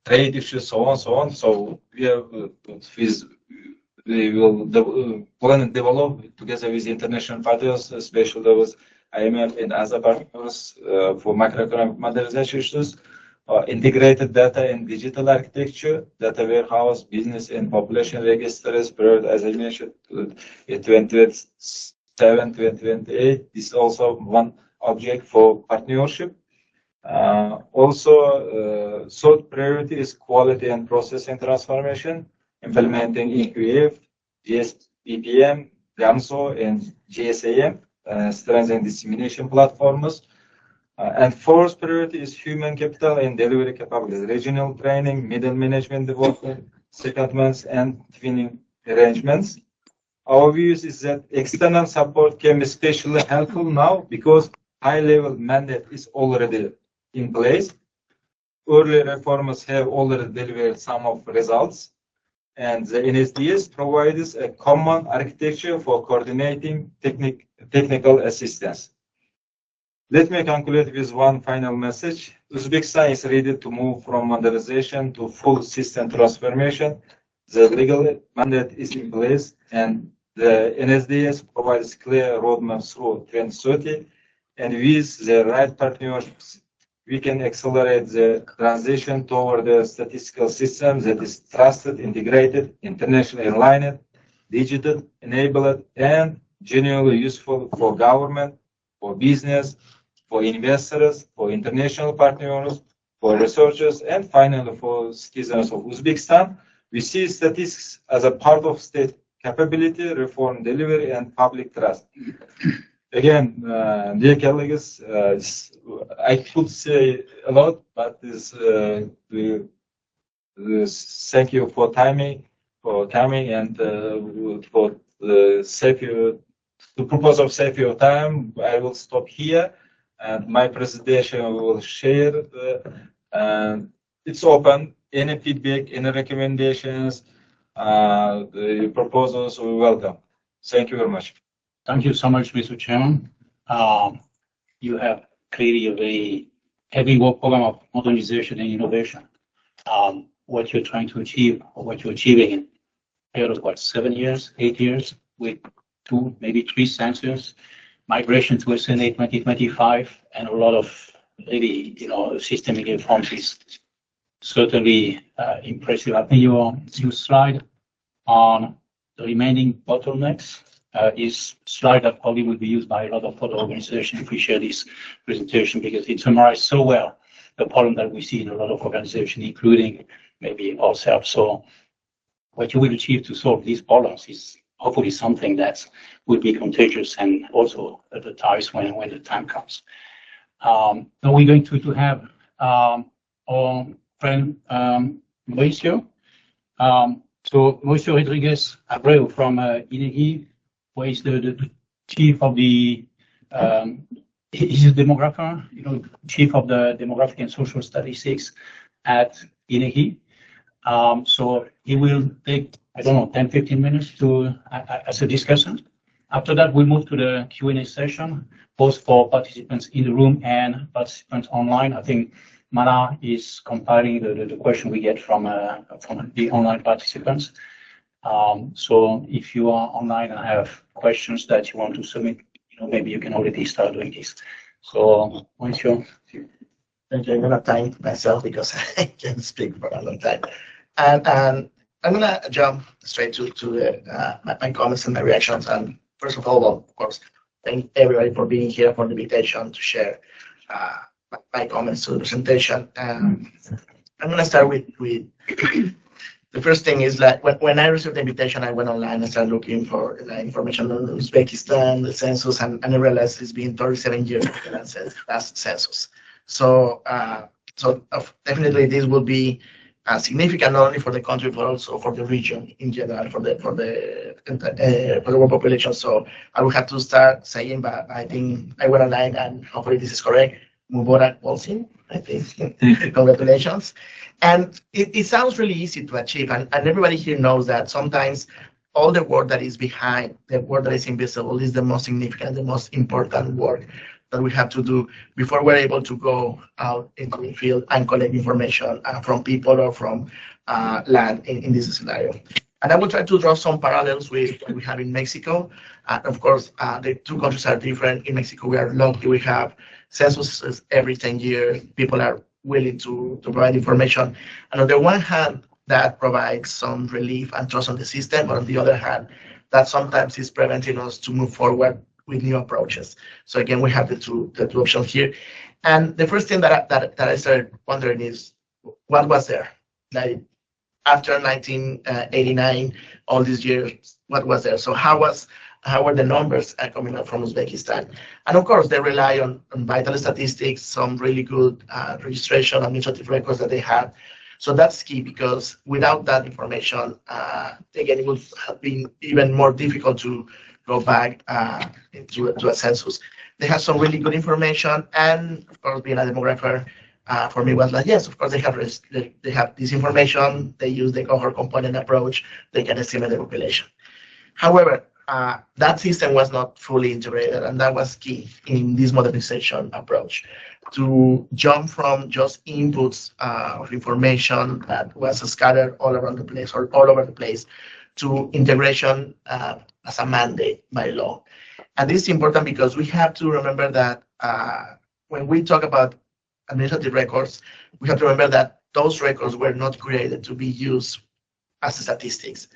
trade issues, so on. So we have we will plan and develop together with international partners, especially with IMF and other partners for macroeconomic modernization issues, integrated data and digital architecture, data warehouse, business and population registers, period, as I mentioned, in 2027, 2028. This is also one object for partnership. Also, third priority is quality and processing transformation, implementing EQF, GSBPM, GAMSO, and GSAM, strengthening dissemination platforms. And fourth priority is human capital and delivery capabilities, regional training, middle management development, secondments, and twinning arrangements. Our views is that external support can be especially helpful now because high-level mandate is already in place. Early reforms have already delivered some of the results, and the NSDS provides a common architecture for coordinating technical assistance. Let me conclude with one final message. Uzbekistan is ready to move from modernization to full system transformation. The legal mandate is in place, and the NSDS provides clear roadmaps through 2030. And with the right partnerships, we can accelerate the transition toward a statistical system that is trusted, integrated, internationally aligned, digital, enabled, and genuinely useful for government, for business, for investors, for international partners, for researchers, and finally for citizens of Uzbekistan. We see statistics as a part of state capability, reform delivery, and public trust. Again, dear colleagues, I could say a lot, but thank you for coming, and for the purpose of save your time, I will stop here, and my presentation will share. And it's open. Any feedback, any recommendations, the proposals, we welcome. Thank you very much. Thank you so much, Mr. Chairman. You have clearly a very heavy work program of modernization and innovation. What you're trying to achieve, or what you're achieving in a period of what, 7 years, 8 years, with 2, maybe 3 census, migration to SNA 2025, and a lot of really, systemic reforms is certainly impressive. I think your slide on the remaining bottlenecks is slide that probably will be used by a lot of other organizations if we share this presentation, because it summarizes so well the problem that we see in a lot of organizations, including maybe ourselves. So what you will achieve to solve these problems is hopefully something that will be contagious, and also at the times when the time comes. Now we're going to have our friend Mauricio. So Mauricio Rodriguez Abreu from INEGI, who is the chief of the, he's a demographer, chief of the demographic and social statistics at INEGI. So he will take, 10, 15 minutes as a discussant. After that, we'll move to the Q&A session, both for participants in the room and participants online. I think Mana is compiling the question we get from the online participants. So if you are online and have questions that you want to submit, maybe you can already start doing this. So, Mauricio. Thank you. I'm going to time myself because I can speak for a long time. And I'm going to jump straight to my comments and my reactions. And first of all, of course, thank everybody for being here, for the invitation to share my comments to the presentation. I'm going to start with the first thing is that when I received the invitation, I went online and started looking for information on Uzbekistan, the census, and I realized it's been 37 years since the last census. So definitely this will be significant not only for the country but also for the region in general, for the world population. So I will have to start saying, but I think I went online and hopefully this is correct. Mubarak Bolsin, I think. Congratulations. And it sounds really easy to achieve, and everybody here knows that sometimes all the work that is behind, the work that is invisible, is the most significant, the most important work. that we have to do before we're able to go out into the field and collect information from people or from land in this scenario. And I will try to draw some parallels with what we have in Mexico. Of course, the two countries are different. In Mexico, we are lucky. We have censuses every 10 years. People are willing to provide information. And on the one hand, that provides some relief and trust on the system. But on the other hand, that sometimes is preventing us to move forward with new approaches. So again, we have the two options here. And the first thing that I started wondering is, what was there? Like, after 1989, all these years, what was there? So how were the numbers coming up from Uzbekistan? And of course, they rely on vital statistics, some really good registration, administrative records that they have. So that's key, because without that information, again, it would have been even more difficult to go back to a census. They have some really good information, and of course, being a demographer, for me was like, yes, of course, they have this information. They use the cohort component approach. They can estimate the population. However, that system was not fully integrated, and that was key in this modernization approach, to jump from just inputs of information that was scattered all around the place or all over the place to integration as a mandate by law. And this is important because we have to remember that when we talk about administrative records, we have to remember that those records were not created to be used as statistics.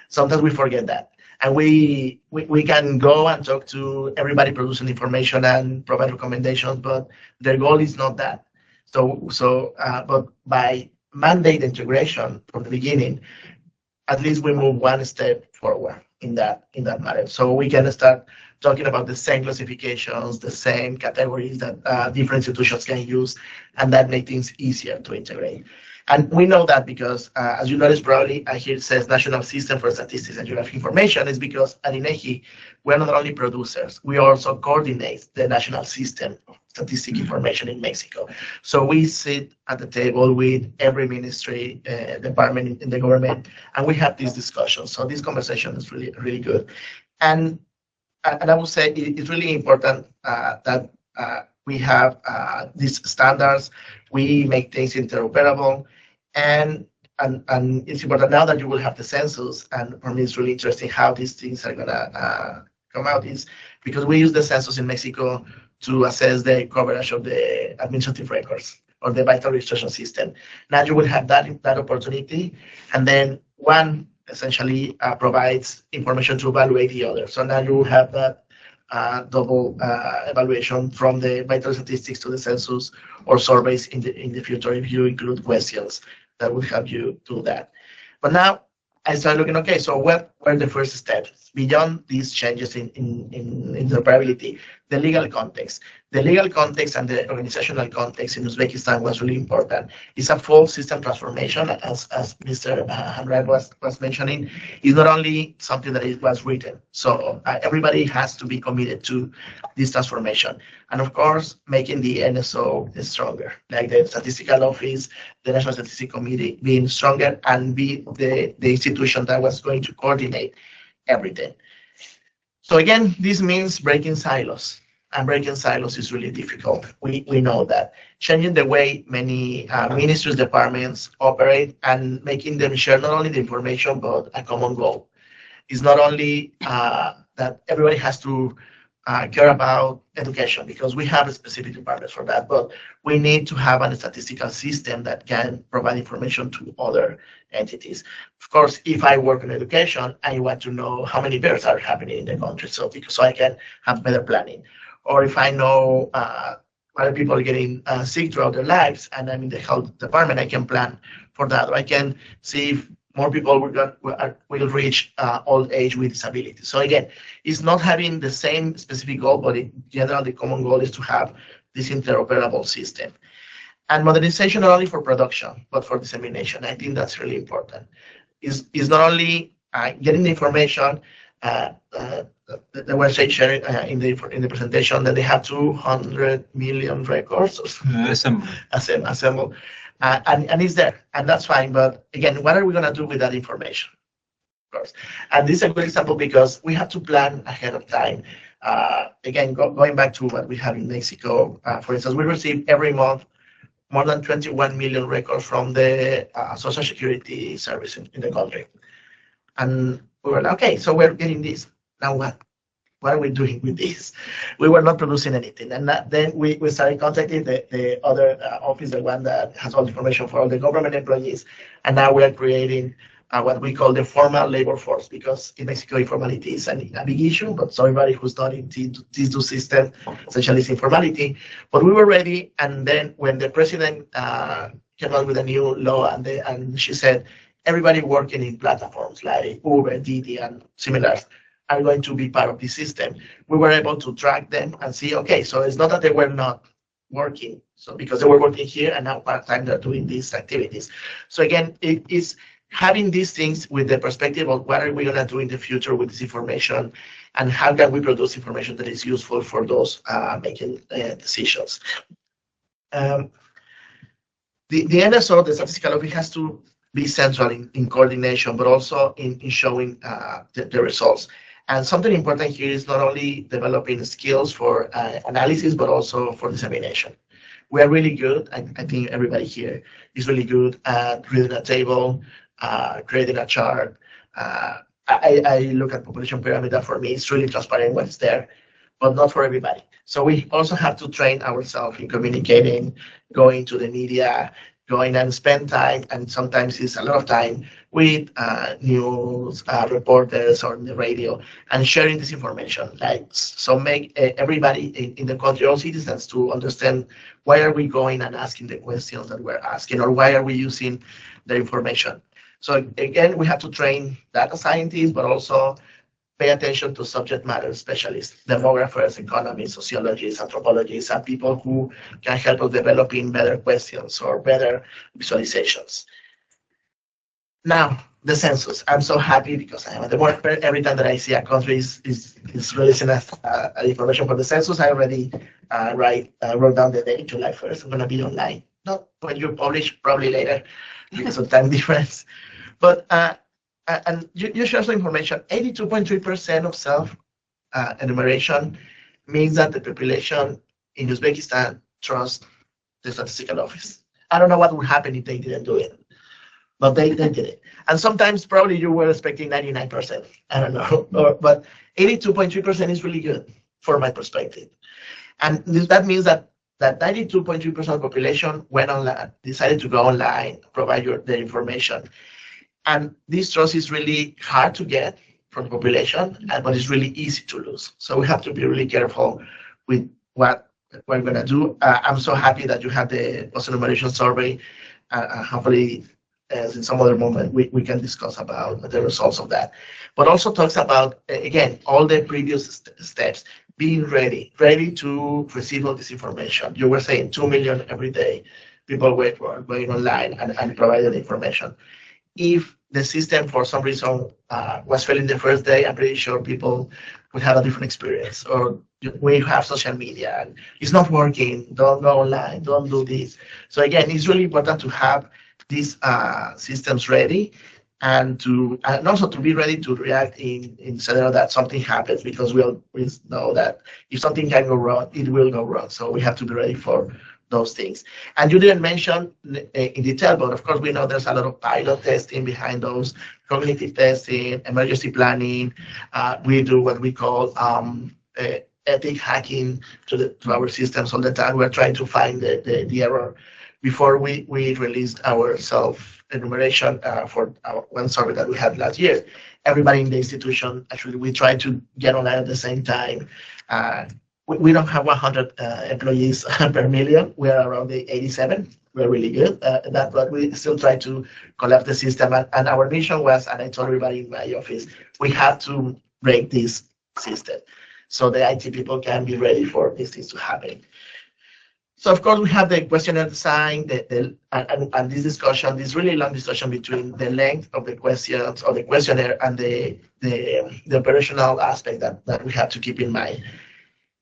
Sometimes we forget that. And we can go and talk to everybody producing information and provide recommendations, but their goal is not that. But by mandate integration from the beginning, at least we move one step forward in that matter. So we can start talking about the same classifications, the same categories that different institutions can use, and that makes things easier to integrate. And we know that because, as you notice probably, here it says National System for Statistics and Geographic Information, is because at INEGI, we're not only producers, we also coordinate the national system of statistical information in Mexico. So we sit at the table with every ministry, department in the government, and we have these discussions. So this conversation is really, really good. And I would say it's really important that we have these standards. We make things interoperable, and it's important now that you will have the census. And for me, it's really interesting how these things are gonna come out, is because we use the census in Mexico to assess the coverage of the administrative records or the vital registration system. Now you will have that opportunity, and then one essentially provides information to evaluate the other. So now you have that double evaluation from the vital statistics to the census or surveys in the future if you include questions that would help you do that. But now I started looking, okay, so what were the first steps beyond these changes in interoperability? The legal context. The legal context and the organizational context in Uzbekistan was really important. It's a full system transformation, as Mr. Hanrad was mentioning. It's not only something that it was written. So everybody has to be committed to this transformation. And of course, making the NSO stronger, like the Statistical Office, the National Statistical Committee being stronger and be the institution that was going to coordinate everything. So again, this means breaking silos, and breaking silos is really difficult. We know that. Changing the way many ministries, departments operate, and making them share not only the information, but a common goal. It's not only that everybody has to care about education, because we have a specific departments for that, but we need to have a statistical system that can provide information to other entities. Of course, if I work in education, I want to know how many births are happening in the country, so I can have better planning. Or if I know other people are getting sick throughout their lives, and I'm in the health department, I can plan for that. Or I can see if more people will reach old age with disability. So again, it's not having the same specific goal, but in general, the common goal is to have this interoperable system. And modernization not only for production, but for dissemination. I think that's really important. Is not only getting the information. The website sharing in the presentation that they have 200 million records assembled. And it's there, and that's fine. But again, what are we going to do with that information? Of course. And this is a good example because we have to plan ahead of time. Again, going back to what we have in Mexico, for instance, we receive every month more than 21 million records from the Social Security Service in the country. And we were like, okay, so we're getting this. Now what? What are we doing with this? We were not producing anything. And then we started contacting the other office, the one that has all the information for all the government employees. And now we are creating what we call the formal labor force, because in Mexico, informality is a big issue, but so everybody who's not in these two systems essentially is informality. But we were ready, and then when the president came out with a new law, and she said, everybody working in platforms like Uber, Didi, and similar are going to be part of the system. We were able to track them and see, okay, so it's not that they were not working, so because they were working here and now part-time they're doing these activities. So again, it is having these things with the perspective of what are we going to do in the future with this information, and how can we produce information that is useful for those making decisions. The NSO, the Statistical Office, has to be central in coordination, but also in showing the results. And something important here is not only developing skills for analysis, but also for dissemination. We are really good, I think everybody here is really good at reading a table, creating a chart. I look at population pyramid, that for me it's really transparent what's there, but not for everybody. So we also have to train ourselves in communicating, going to the media, going and spend time, and sometimes it's a lot of time with news reporters or the radio, and sharing this information. Like, so make everybody in the country, all citizens, to understand why are we going and asking the questions that we're asking, or why are we using the information. So again, we have to train data scientists, but also pay attention to subject matter specialists, demographers, economists, sociologists, anthropologists, and people who can help us developing better questions or better visualizations. Now, the census. I'm so happy because I am a demographer. Every time that I see a country is releasing information for the census, I already wrote down the date, July 1st. I'm going to be online. Not when you publish, probably later because of time difference. But and you share some information. 82.3% of self-enumeration means that the population in Uzbekistan trusts the Statistical Office. I don't know what would happen if they didn't do it, but they did it. And sometimes probably you were expecting 99%. I don't know, but 82.3% is really good for my perspective. And that means that 92.3% of the population went online, decided to go online, provide their information. And this trust is really hard to get from the population, but it's really easy to lose. So we have to be really careful with what we're going to do. I'm so happy that you have the post-enumeration survey. Hopefully, in some other moment, we can discuss about the results of that. But also talks about, again, all the previous steps, being ready to receive all this information. You were saying 2 million every day. People were going online and providing information. If the system, for some reason, was failing the first day, I'm pretty sure people would have a different experience. Or we have social media, and it's not working, don't go online, don't do this. So again, it's really important to have these systems ready, and also to be ready to react in scenario that something happens, because we always know that if something can go wrong, it will go wrong. So we have to be ready for those things. And you didn't mention in detail, but of course we know there's a lot of pilot testing behind those, cognitive testing, emergency planning. We do what we call ethic hacking to our systems all the time. We're trying to find the error. Before we released our self-enumeration for our one survey that we had last year, everybody in the institution, actually, we tried to get online at the same time. We don't have 100 employees per million. We're around the 87. We're really good at that, but we still try to collapse the system. And our mission was, and I told everybody in my office, we have to break this system so the IT people can be ready for these things to happen. So of course we have the questionnaire design, and this discussion, this really long discussion between the length of the questions or the questionnaire and the operational aspect that we have to keep in mind.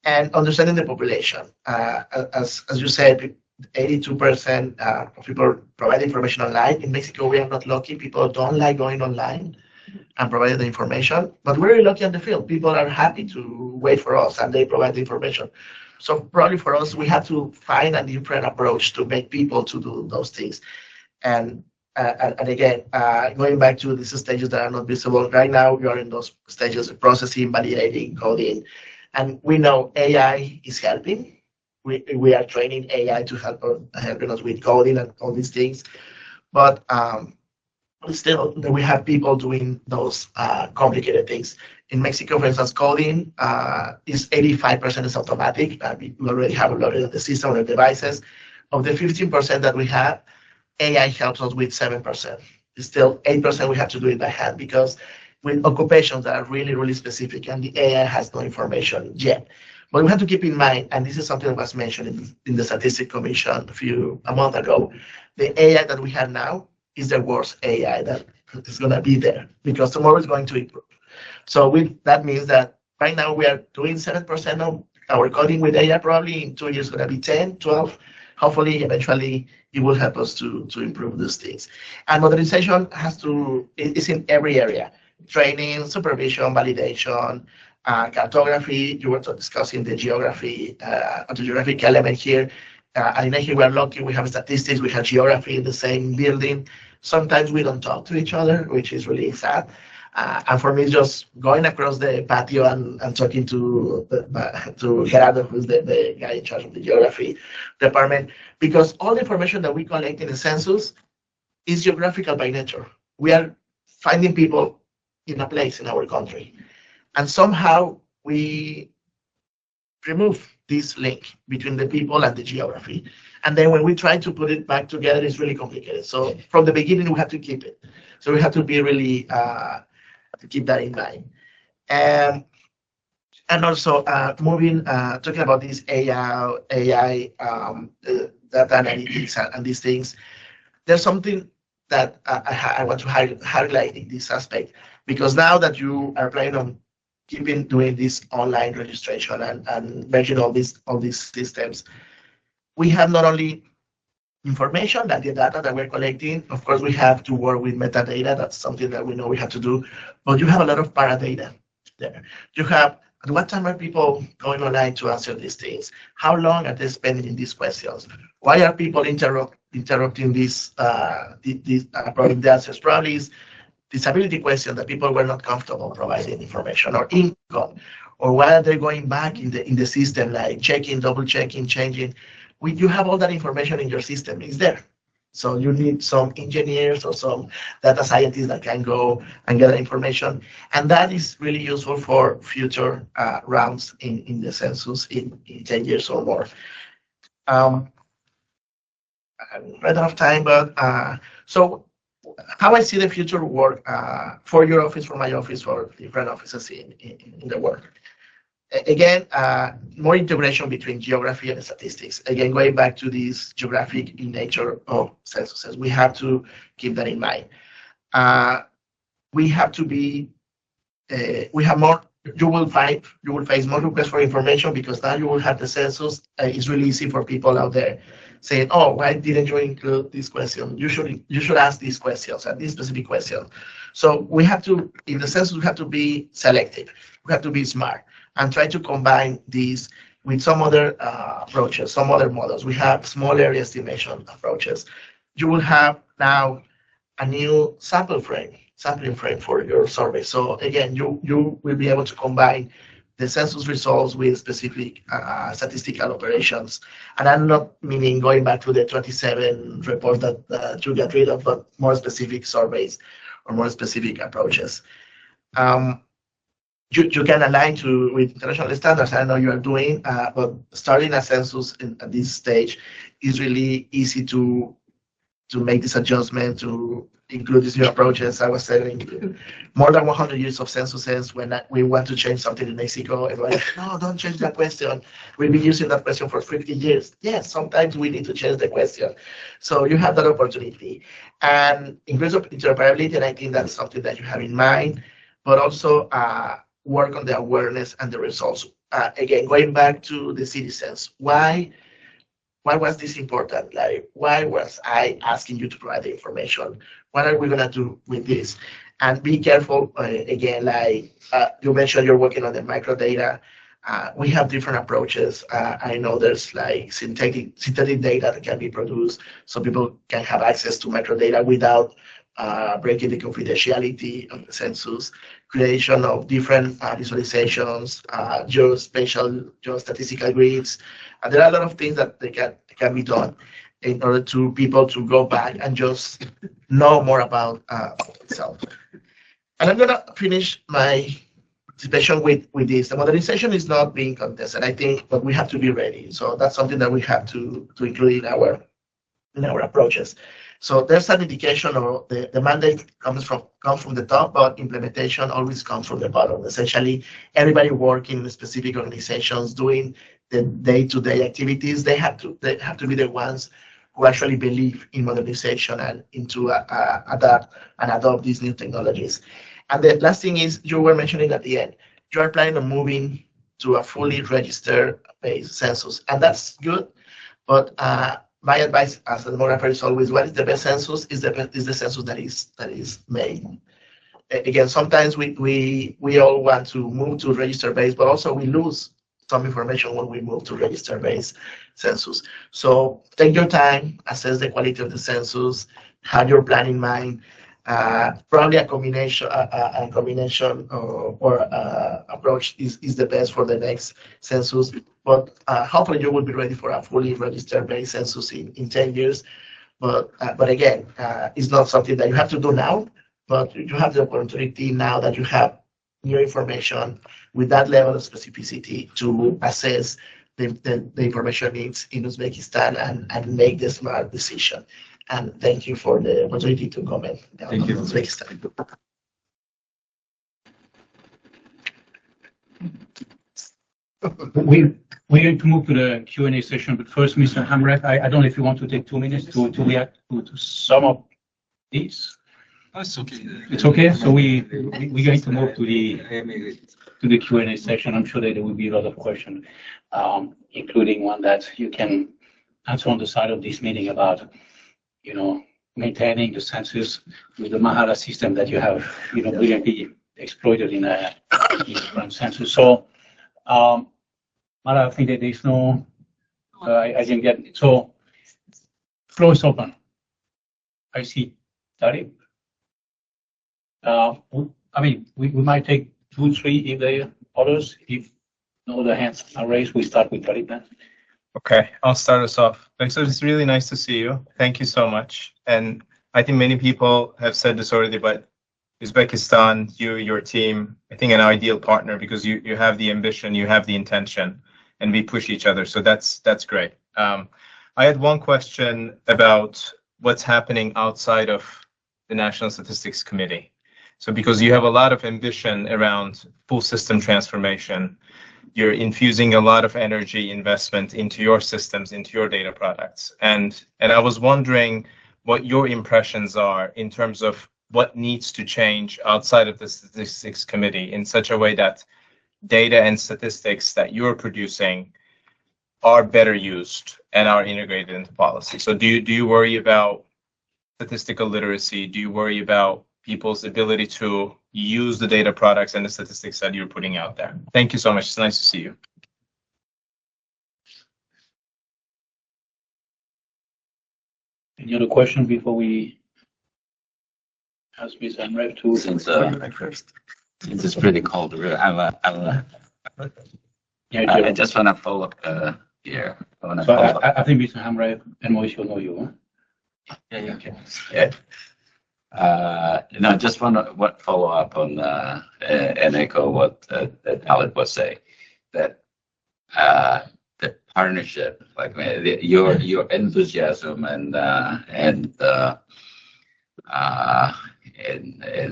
And understanding the population, as you said, 82% of people provide information online. In Mexico, we are not lucky. People don't like going online. and provide the information. But we're really lucky in the field. People are happy to wait for us and they provide the information. So probably for us, we have to find a different approach to make people to do those things. And again, going back to these stages that are not visible, right now we are in those stages of processing, validating, coding. And we know AI is helping. We are training AI to helping us with coding and all these things. But still, we have people doing those complicated things. In Mexico, for instance, coding is 85% is automatic. We already have a lot of the system or the devices. Of the 15% that we have, AI helps us with 7%. Still, 8% we have to do it by hand because with occupations that are really, really specific and the AI has no information yet. But we have to keep in mind, and this is something that was mentioned in the Statistical Commission a month ago, the AI that we have now is the worst AI that is going to be there because tomorrow is going to improve. So that means that right now we are doing 7% of our coding with AI, probably in 2 years it's going to be 10, 12. Hopefully, eventually, it will help us to improve these things. And modernization is in every area: training, supervision, validation, cartography. You were discussing the geography, the geographic element here. And here we are lucky, we have statistics, we have geography in the same building. Sometimes we don't talk to each other, which is really sad. And for me, just going across the patio and talking to Gerardo, who's the guy in charge of the geography department, because all the information that we collect in the census is geographical by nature. We are finding people in a place in our country. And somehow we remove this link between the people and the geography. And then when we try to put it back together, it's really complicated. So from the beginning, we have to keep it. So we have to be really to keep that in mind. And also talking about this AI data analytics and these things, there's something that I want to highlight in this aspect, because now that you are planning on doing this online registration and merging all these systems, we have not only information, that the data that we're collecting, of course, we have to work with metadata. That's something that we know we have to do, but you have a lot of paradata there. You have, at what time are people going online to answer these things? How long are they spending these questions? Why are people interrupting these probably the answers? Probably is disability question that people were not comfortable providing information, or income, or why are they going back in the system, like checking, double checking, changing. You have all that information in your system. It's there. So you need some engineers or some data scientists that can go and get that information. And that is really useful for future rounds in the census in 10 years or more. I'm right out of time, but so how I see the future work for your office, for my office, for different offices in the world. Again, more integration between geography and statistics. Again, going back to this geographic in nature of censuses, we have to keep that in mind. We have to be, we have more, you will face more requests for information, because now you will have the census. It's really easy for people out there saying, oh, why didn't you include this question? You should ask these questions and these specific questions. So we have to, in the census, we have to be selective. We have to be smart and try to combine these with some other approaches, some other models. We have small area estimation approaches. You will have now a new sampling frame for your survey. So again, you will be able to combine the census results with specific statistical operations. And I'm not meaning going back to the 27 report that you get rid of, but more specific surveys or more specific approaches. You can align with international standards. I know you are doing, but starting a census at this stage is really easy to make this adjustment, to include these new approaches. I was saying more than 100 years of censuses. When we want to change something in Mexico, everybody, no, don't change that question. We've been using that question for 50 years. Yes, sometimes we need to change the question. So you have that opportunity. And increase of interoperability, and I think that's something that you have in mind, but also work on the awareness and the results. Again, going back to the citizens, why why was this important? Like, why was I asking you to provide the information? What are we gonna do with this? And be careful, again, like you mentioned, you're working on the microdata. We have different approaches. I know there's like synthetic data that can be produced so people can have access to microdata without breaking the confidentiality of the census, creation of different visualizations, statistical grids. And there are a lot of things that can be done in order to people to go back and just know more about itself. And I'm gonna finish my participation with this. The modernization is not being contested, I think, but we have to be ready. So that's something that we have to include in our approaches. So there's an indication, or the mandate comes from the top, but implementation always comes from the bottom. Essentially, everybody working in specific organizations doing the day-to-day activities, they have to be the ones who actually believe in modernization and into adapt and adopt these new technologies. And the last thing is, you were mentioning at the end, you are planning on moving to a fully registered based census, and that's good. But my advice as a demographer is always, what is the best census? Is the census that is made. Again, sometimes we all want to move to register based, but also we lose some information when we move to register based census. So take your time, assess the quality of the census, have your plan in mind. Probably a combination or approach is the best for the next census. But hopefully you will be ready for a fully registered based census in 10 years. But again, it's not something that you have to do now, but you have the opportunity now that you have new information with that level of specificity to assess the information needs in Uzbekistan and make the smart decision. And thank you for the opportunity to comment on Uzbekistan. We're going to move to the Q&A session, but first, Mr. Hamrek, I don't know if you want to take 2 minutes to react to sum up these. That's okay. It's okay. So we're going to move to the Q&A session. I'm sure that there will be a lot of questions, including one that you can answer on the side of this meeting about, maintaining the census with the Mahala system that you have, brilliantly exploited in the current census. So, Mara, I think that there's no, I didn't get it. So, floor is open. I see Tarek. We might take 2, 3 if there are others. If no other hands are raised, we start with Tarek then. Okay, I'll start us off. So it's really nice to see you. Thank you so much. And I think many people have said this already, but Uzbekistan, your team, I think an ideal partner because you have the ambition, you have the intention, and we push each other. So that's great. I had one question about what's happening outside of the National Statistics Committee. So because you have a lot of ambition around full system transformation, you're infusing a lot of energy investment into your systems, into your data products. And I was wondering what your impressions are in terms of what needs to change outside of the Statistics Committee in such a way that data and statistics that you're producing are better used and are integrated into policy. So do you worry about statistical literacy? Do you worry about people's ability to use the data products and the statistics that you're putting out there? Thank you so much. It's nice to see you. Any other question before we ask Ms. Amrev to? Since it's pretty cold, I just want to follow up here. I think Mr. Hamrek and Moise will know you. Huh? Yeah. Okay. No, just want to follow up on and echo what Alec was saying, that the partnership, like your enthusiasm and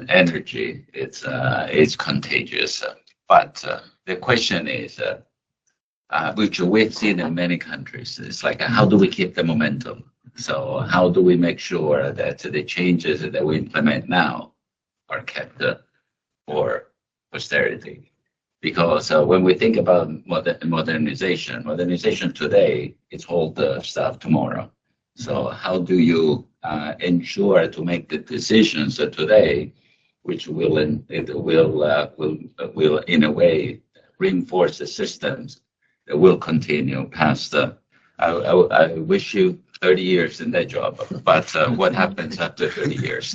energy, it's contagious. But the question is, which we've seen in many countries, it's like how do we keep the momentum? So how do we make sure that the changes that we implement now are kept for posterity? Because when we think about modernization today, it's old stuff tomorrow. So how do you ensure to make the decisions today, which will in a way reinforce the systems that will continue past I wish you 30 years in that job, but what happens after 30 years?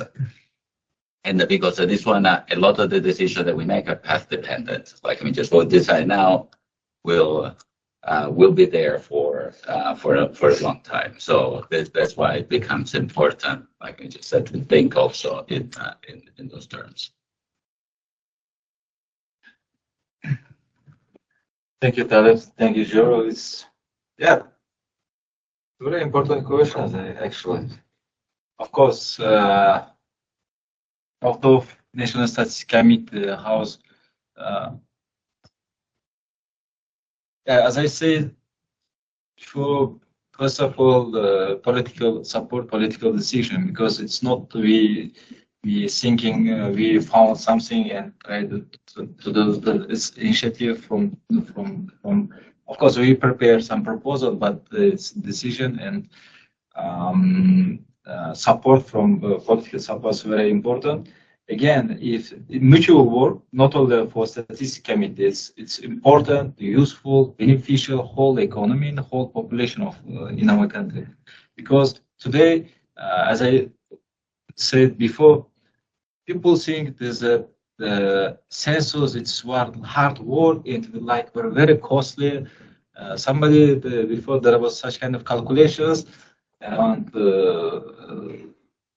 And because of this one, a lot of the decisions that we make are path dependent. Like, I mean, just what decide now will be there for a long time. So that's why it becomes important, like I just said, to think also in those terms. Thank you, Taleb. Thank you, Joe. It's very important questions, actually. Of course, although National Statistical Committee House, as I said, first of all, political support, political decision, because it's not we thinking we found something and try to do this initiative from. Of course, we prepare some proposal, but it's decision and support from political support is very important. Again, if mutual work, not only for statistical committees, it's important, useful, beneficial, whole economy and whole population of in our country. Because today, as I said before, people think there's the census, it's hard work, it like very costly. Somebody before there was such kind of calculations around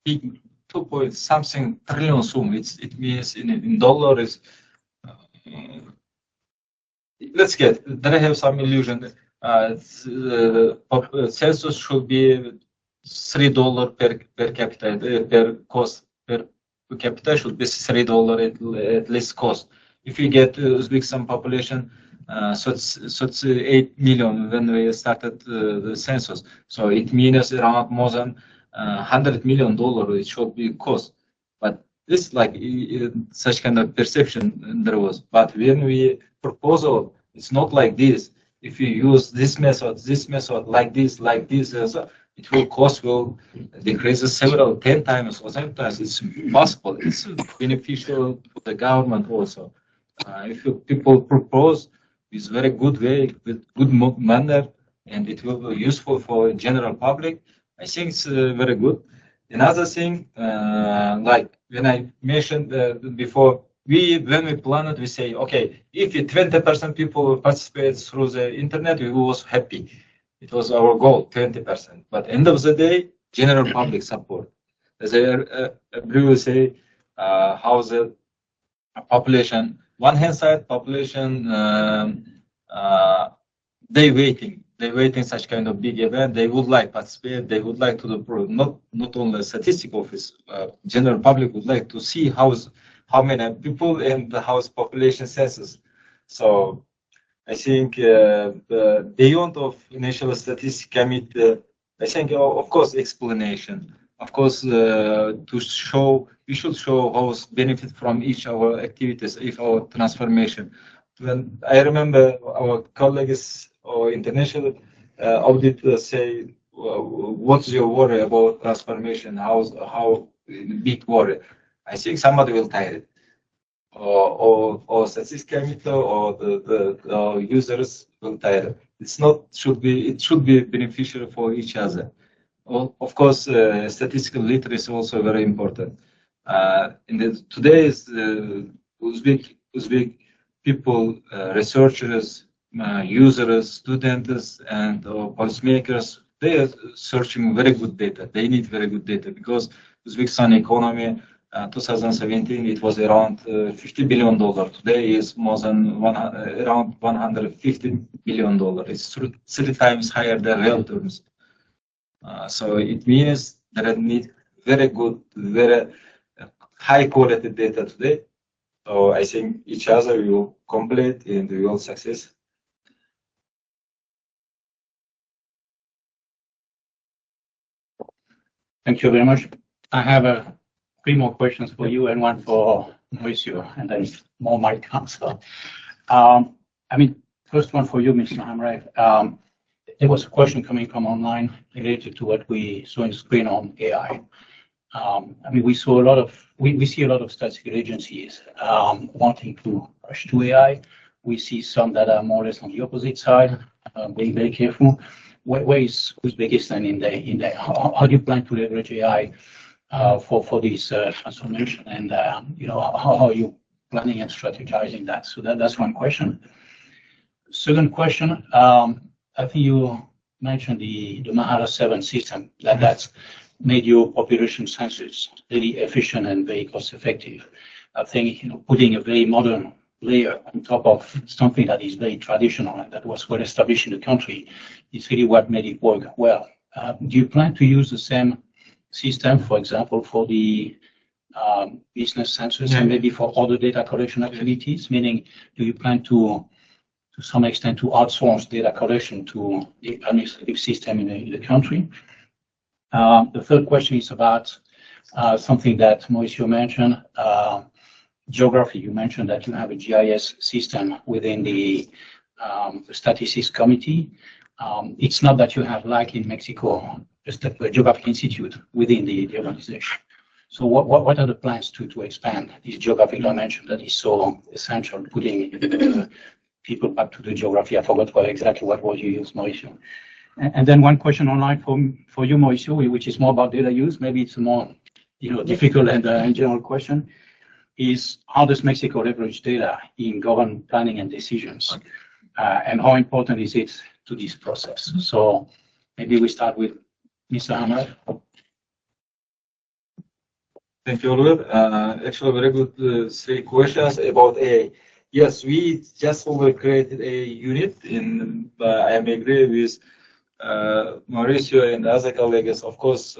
big 2 point something trillion sum. It means in dollars. Let's get there. I have some illusion. Census should be $3 per capita per cost per capita should be $3 at least cost. If you get Uzbekistan population, so it's 8 million when we started the census. So it means around more than $100 million. It should be cost, but this like such kind of perception there was. But when we proposal, it's not like this. If you use this method, like this, it will cost will decrease several 10 times or sometimes it's possible. It's beneficial to the government also. If people propose this very good way with good manner, and it will be useful for general public, I think it's very good. Another thing, like when I mentioned before, when we plan it, we say, okay, if 20% people participate through the internet, we was happy. It was our goal, 20%. But end of the day, general public support. As I briefly say, how the population, one hand side population, they waiting such kind of big event. They would like participate. They would like to do not only statistical office, general public would like to see how many people and the house population census. So I think beyond of National Statistical Committee, I think of course explanation. Of course, we should show how benefit from each our activities, if our transformation. When I remember our colleagues or international audit say, what's your worry about transformation? How big worry? I think somebody will tire it, or statistical committee or the users will tire it. It should be beneficial for each other. Well, of course, statistical literacy is also very important. In today's Uzbek people, researchers, users, students, and policymakers, they are searching very good data. They need very good data because Uzbekistan economy, 2017, it was around $50 billion. Today is more than around $150 billion. It's 3 times higher than real terms. So it means that I need very good, very high quality data today. So I think each other will complete and we will success. Thank you very much. I have 3 more questions for you and one for Mauricio, and then more might come. So, I mean, first one for you, Mr. Hamraev. There was a question coming from online related to what we saw on the screen on AI. I mean, we see a lot of statistical agencies wanting to rush to AI. We see some that are more or less on the opposite side, being very careful. Where is Uzbekistan in there? How do you plan to leverage AI for this transformation? And how are you planning and strategizing that? So that's one question. Second question, I think you mentioned the Mahala 7 system that's made your population census really efficient and very cost effective. I think putting a very modern layer on top of something that is very traditional and that was well established in the country is really what made it work well. Do you plan to use the same system, for example, for the business census and maybe for other data collection activities? Meaning, do you plan to some extent to outsource data collection to the administrative system in the country? The third question is about something that Mauricio mentioned. Geography, you mentioned that you have a GIS system within the Statistics Committee. It's not that you have, like in Mexico, just a Geographic Institute within the organization. So what are the plans to expand this geographic dimension that is so essential, putting people back to the geography? I forgot exactly what word you used, Mauricio. And then one question online for you, Mauricio, which is more about data use. Maybe it's a more difficult and general question. Is how does Mexico leverage data in government planning and decisions? And how important is it to this process? So maybe we start with Mr. Hamraev. Thank you, Oliver. Actually, very good three questions about AI. Yes, we just created a unit I am agree with Mauricio and other colleagues. Of course,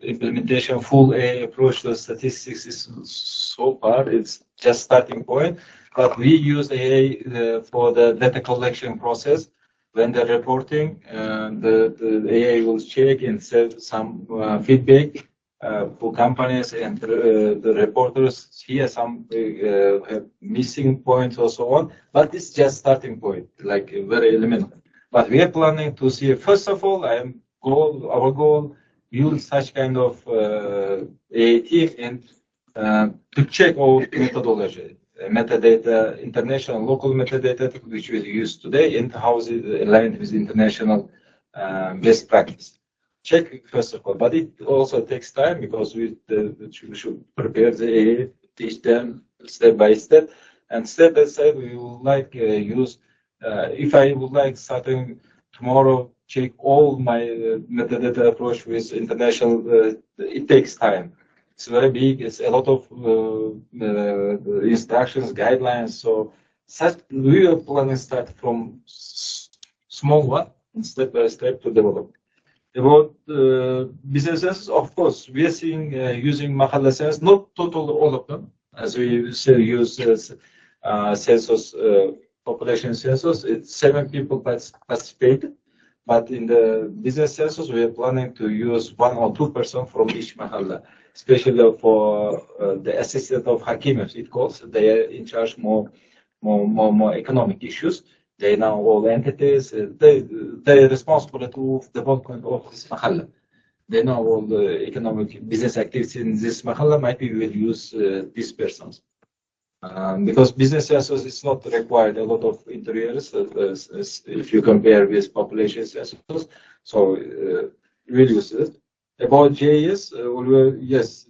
implementation full AI approach to statistics is so far, it's just starting point. But we use AI for the data collection process. When the reporting, the AI will check and send some feedback for companies and the reporters. Here some have missing points or so on. But it's just starting point, like very elemental. But we are planning to see, first of all, our goal, use such kind of AI team and to check all methodology, metadata, international, local metadata, which we use today, and how is it aligned with international best practice. Check first of all, but it also takes time because we should prepare the AI, teach them step by step, and step by step we would like use. If I would like starting tomorrow, check all my metadata approach with international, it takes time. It's very big. It's a lot of instructions, guidelines. So we are planning to start from small one and step by step to develop. About businesses, of course, we are seeing using Mahala Census, not totally all of them, as we still use census. Population census, it's 7 people participated, but in the business census, we are planning to use 1 or 2 persons from each mahalla, especially for the assistant of Hakims. It calls they are in charge more economic issues. They know all entities. They are responsible to the development of this mahalla. They know all the economic business activities in this mahalla. Might be we will use these persons. Because business census is not required a lot of interiors if you compare with population census. So we'll use it. About JS, yes,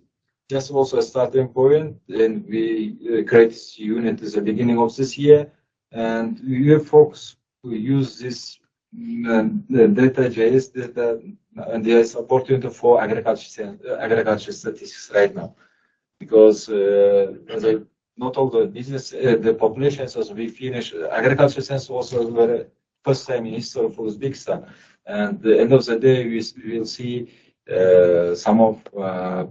just also a starting point, and we create this unit at the beginning of this year, and we folks who use this data JS data, and there's opportunity for agriculture statistics right now, because not all the business, the population census we finish. Agriculture census also the first time in history for Uzbekistan. And at the end of the day, we will see some of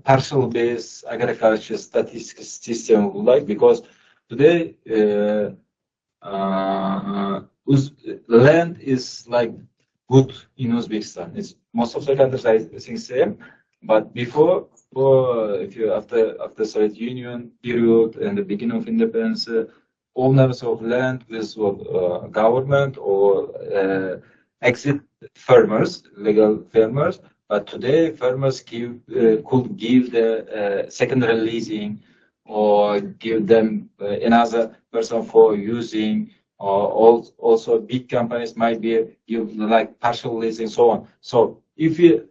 parcel-based agriculture statistics system like, because today land is like good in Uzbekistan. It's most of the countries I think same, but before. If you after Soviet Union period and the beginning of independence, owners of land with government or exit farmers, legal farmers. But today, farmers could give the secondary leasing or give them another person for using. Or also, big companies might be give like partial leasing, so on. So, if you,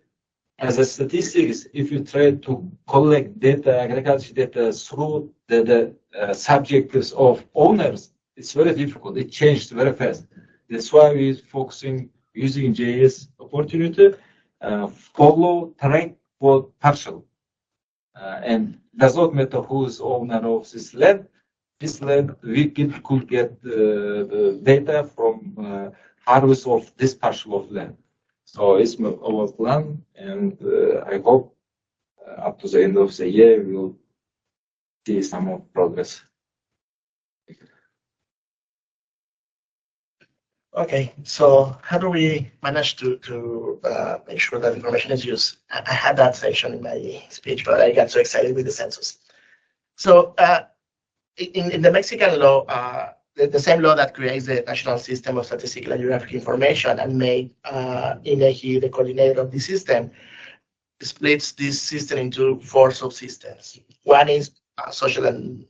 as a statistics, if you try to collect data, agriculture data through the subjects of owners, it's very difficult. It changed very fast. That's why we're focusing using JS opportunity, follow track for partial, and does not matter who is owner of this land. This land we could get the data from harvest of this partial of land. So it's our plan, and I hope up to the end of the year we'll see some more progress. Okay, so how do we manage to make sure that information is used? I had that section in my speech, but I got so excited with the census. So in the Mexican law, the same law that creates the national system of statistical and geographic information and made INEGI the coordinator of the system, splits this system into 4 subsystems. One is social and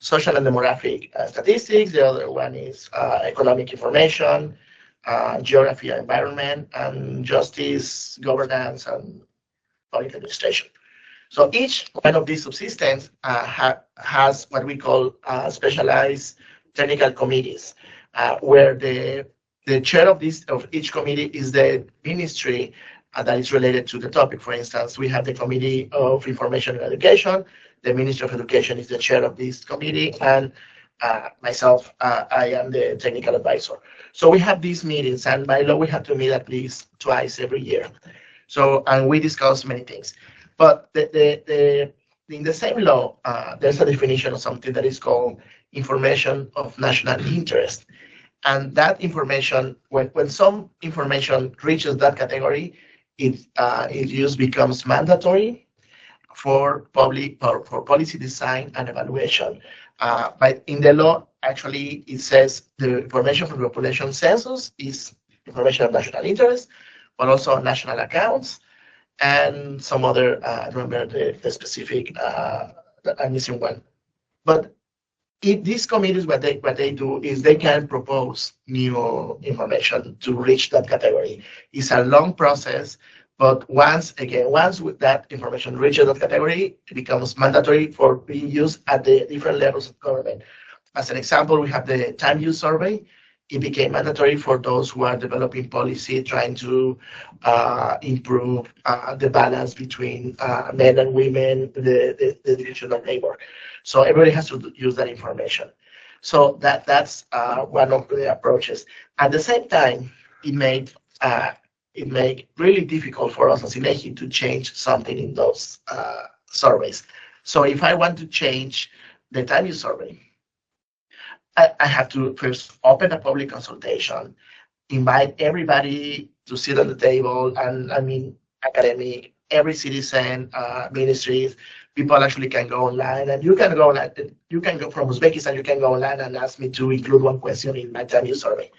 demographic statistics. The other one is economic information, geography and environment, and justice, governance, and public administration. So each one of these subsystems has what we call specialized technical committees, where the chair of each committee is the ministry that is related to the topic. For instance, we have the Committee of Information and Education. The Minister of Education is the chair of this committee, and myself, I am the technical advisor. So we have these meetings, and by law we have to meet at least twice every year. So, and we discuss many things. But in the same law, there's a definition of something that is called information of national interest. And that information, when some information reaches that category, its use becomes mandatory for policy design and evaluation. But in the law, actually, it says the information from the population census is information of national interest, but also national accounts and some other, I remember the specific, I'm missing one. But if these committees, what they do is they can propose new information to reach that category. It's a long process, but once that information reaches that category, it becomes mandatory for being used at the different levels of government. As an example, we have the time use survey. It became mandatory for those who are developing policy, trying to improve the balance between men and women, the division of labor. So everybody has to use that information. So that's one of the approaches. At the same time, it made really difficult for us as INEGI to change something in those surveys. So if I want to change the time use survey, I have to first open a public consultation, invite everybody to sit on the table, and I mean, academic, every citizen, ministries, people actually can go online, and you can go from Uzbekistan, you can go online and ask me to include one question in my time use survey.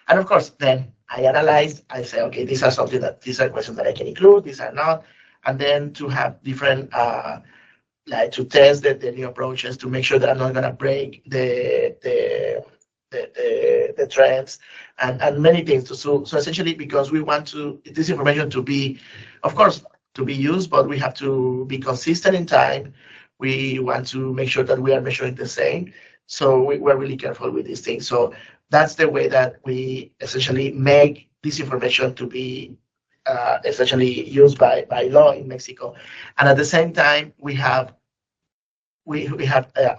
And of course, then I analyze, I say, okay, these are questions that I can include, these are not, and then to have different, like to test the new approaches to make sure that I'm not going to break the trends and many things. So essentially, because we want this information to be, of course, to be used, but we have to be consistent in time. We want to make sure that we are measuring the same. So we're really careful with these things. So that's the way that we essentially make this information to be essentially used by law in Mexico. And at the same time, we have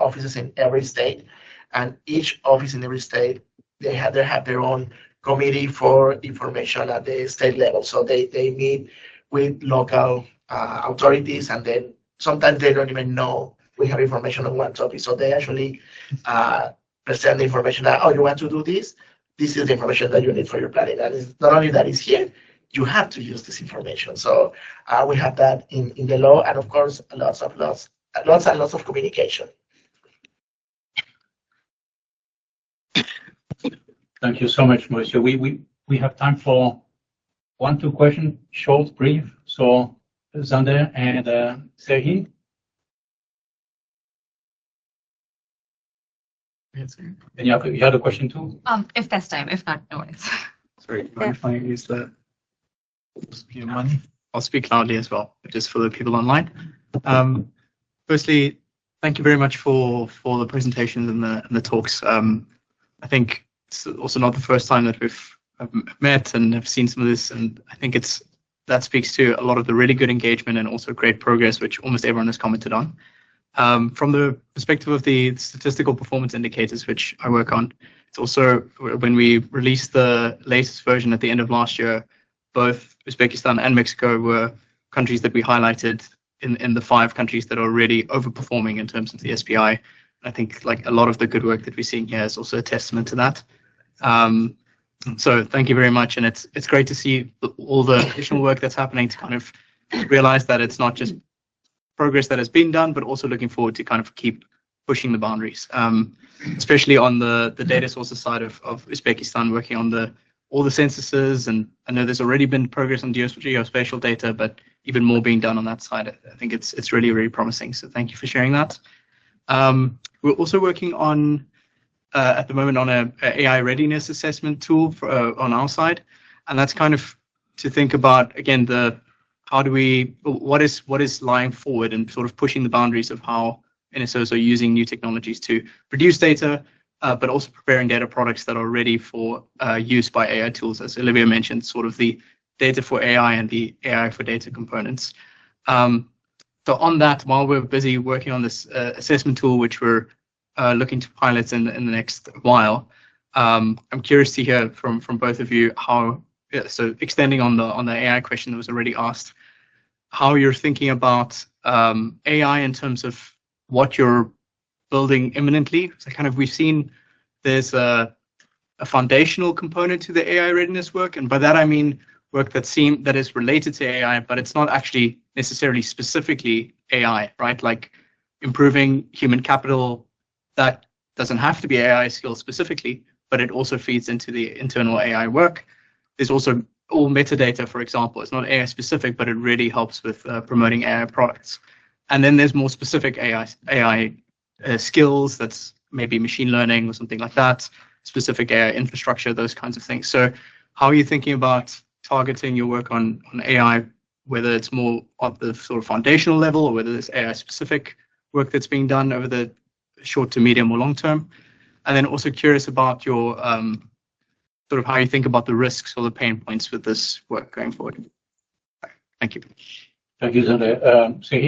offices in every state, and each office in every state, they have their own committee for information at the state level. So they meet with local authorities, and then sometimes they don't even know we have information on one topic. So they actually present the information that, oh, you want to do this? This is the information that you need for your planning. And it's not only that it's here, you have to use this information. So we have that in the law, and of course, lots and lots of communication. Thank you so much, Mauricio. We have time for 1-2 questions, short, brief. So Zander and Serhi. And you had a question too? If there's time, if not, no worries. Sorry, do you mind if I use the money? I'll speak loudly as well, just for the people online. Firstly, thank you very much for the presentations and the talks. I think it's also not the first time that we've met and have seen some of this, and I think that speaks to a lot of the really good engagement and also great progress, which almost everyone has commented on. From the perspective of the statistical performance indicators, which I work on, it's also when we released the latest version at the end of last year, both Uzbekistan and Mexico were countries that we highlighted in the 5 countries that are really overperforming in terms of the SPI. I think like a lot of the good work that we're seeing here is also a testament to that. So thank you very much, and it's great to see all the additional work that's happening to kind of realize that it's not just progress that has been done, but also looking forward to kind of keep pushing the boundaries, especially on the data sources side of Uzbekistan, working on all the censuses. And I know there's already been progress on geospatial data, but even more being done on that side. I think it's really, really promising. So thank you for sharing that. We're also working on at the moment on a AI readiness assessment tool on our side, and that's kind of to think about again what is lying forward and sort of pushing the boundaries of how NSOs are using new technologies to produce data, but also preparing data products that are ready for use by AI tools, as Olivia mentioned, sort of the data for AI and the AI for data components. So on that, while we're busy working on this assessment tool, which we're looking to pilot in the next while, I'm curious to hear from both of you how, so extending on the AI question that was already asked, how you're thinking about AI in terms of what you're building imminently. So kind of we've seen there's a foundational component to the AI readiness work, and by that I mean work that is related to AI, but it's not actually necessarily specifically AI, right? Like improving human capital, that doesn't have to be AI skills specifically, but it also feeds into the internal AI work. There's also all metadata, for example. It's not AI specific, but it really helps with promoting AI products. And then there's more specific AI skills, that's maybe machine learning or something like that, specific AI infrastructure, those kinds of things. So how are you thinking about targeting your work on AI, whether it's more at the sort of foundational level or whether there's AI specific work that's being done over the short to medium or long term? And then also curious about your sort of how you think about the risks or the pain points with this work going forward. Thank you. Thank you, Zander. So if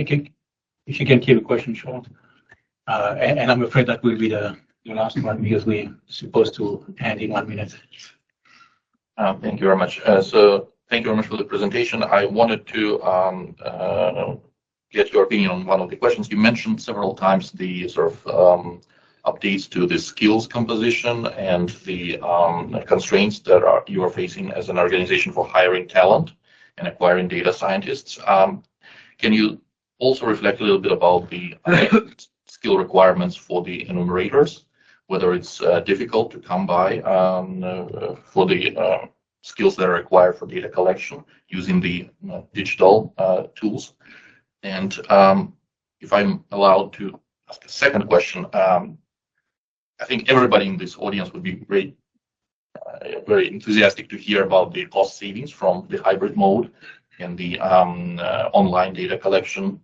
you can keep a question short. And I'm afraid that will be the last one because we're supposed to end in 1 minute. Thank you very much. So thank you very much for the presentation. I wanted to get your opinion on one of the questions. You mentioned several times the sort of updates to the skills composition and the constraints that you are facing as an organization for hiring talent and acquiring data scientists. Can you also reflect a little bit about the skill requirements for the enumerators, whether it's difficult to come by for the skills that are required for data collection using the digital tools? And if I'm allowed to ask a second question, I think everybody in this audience would be very enthusiastic to hear about the cost savings from the hybrid mode and the online data collection.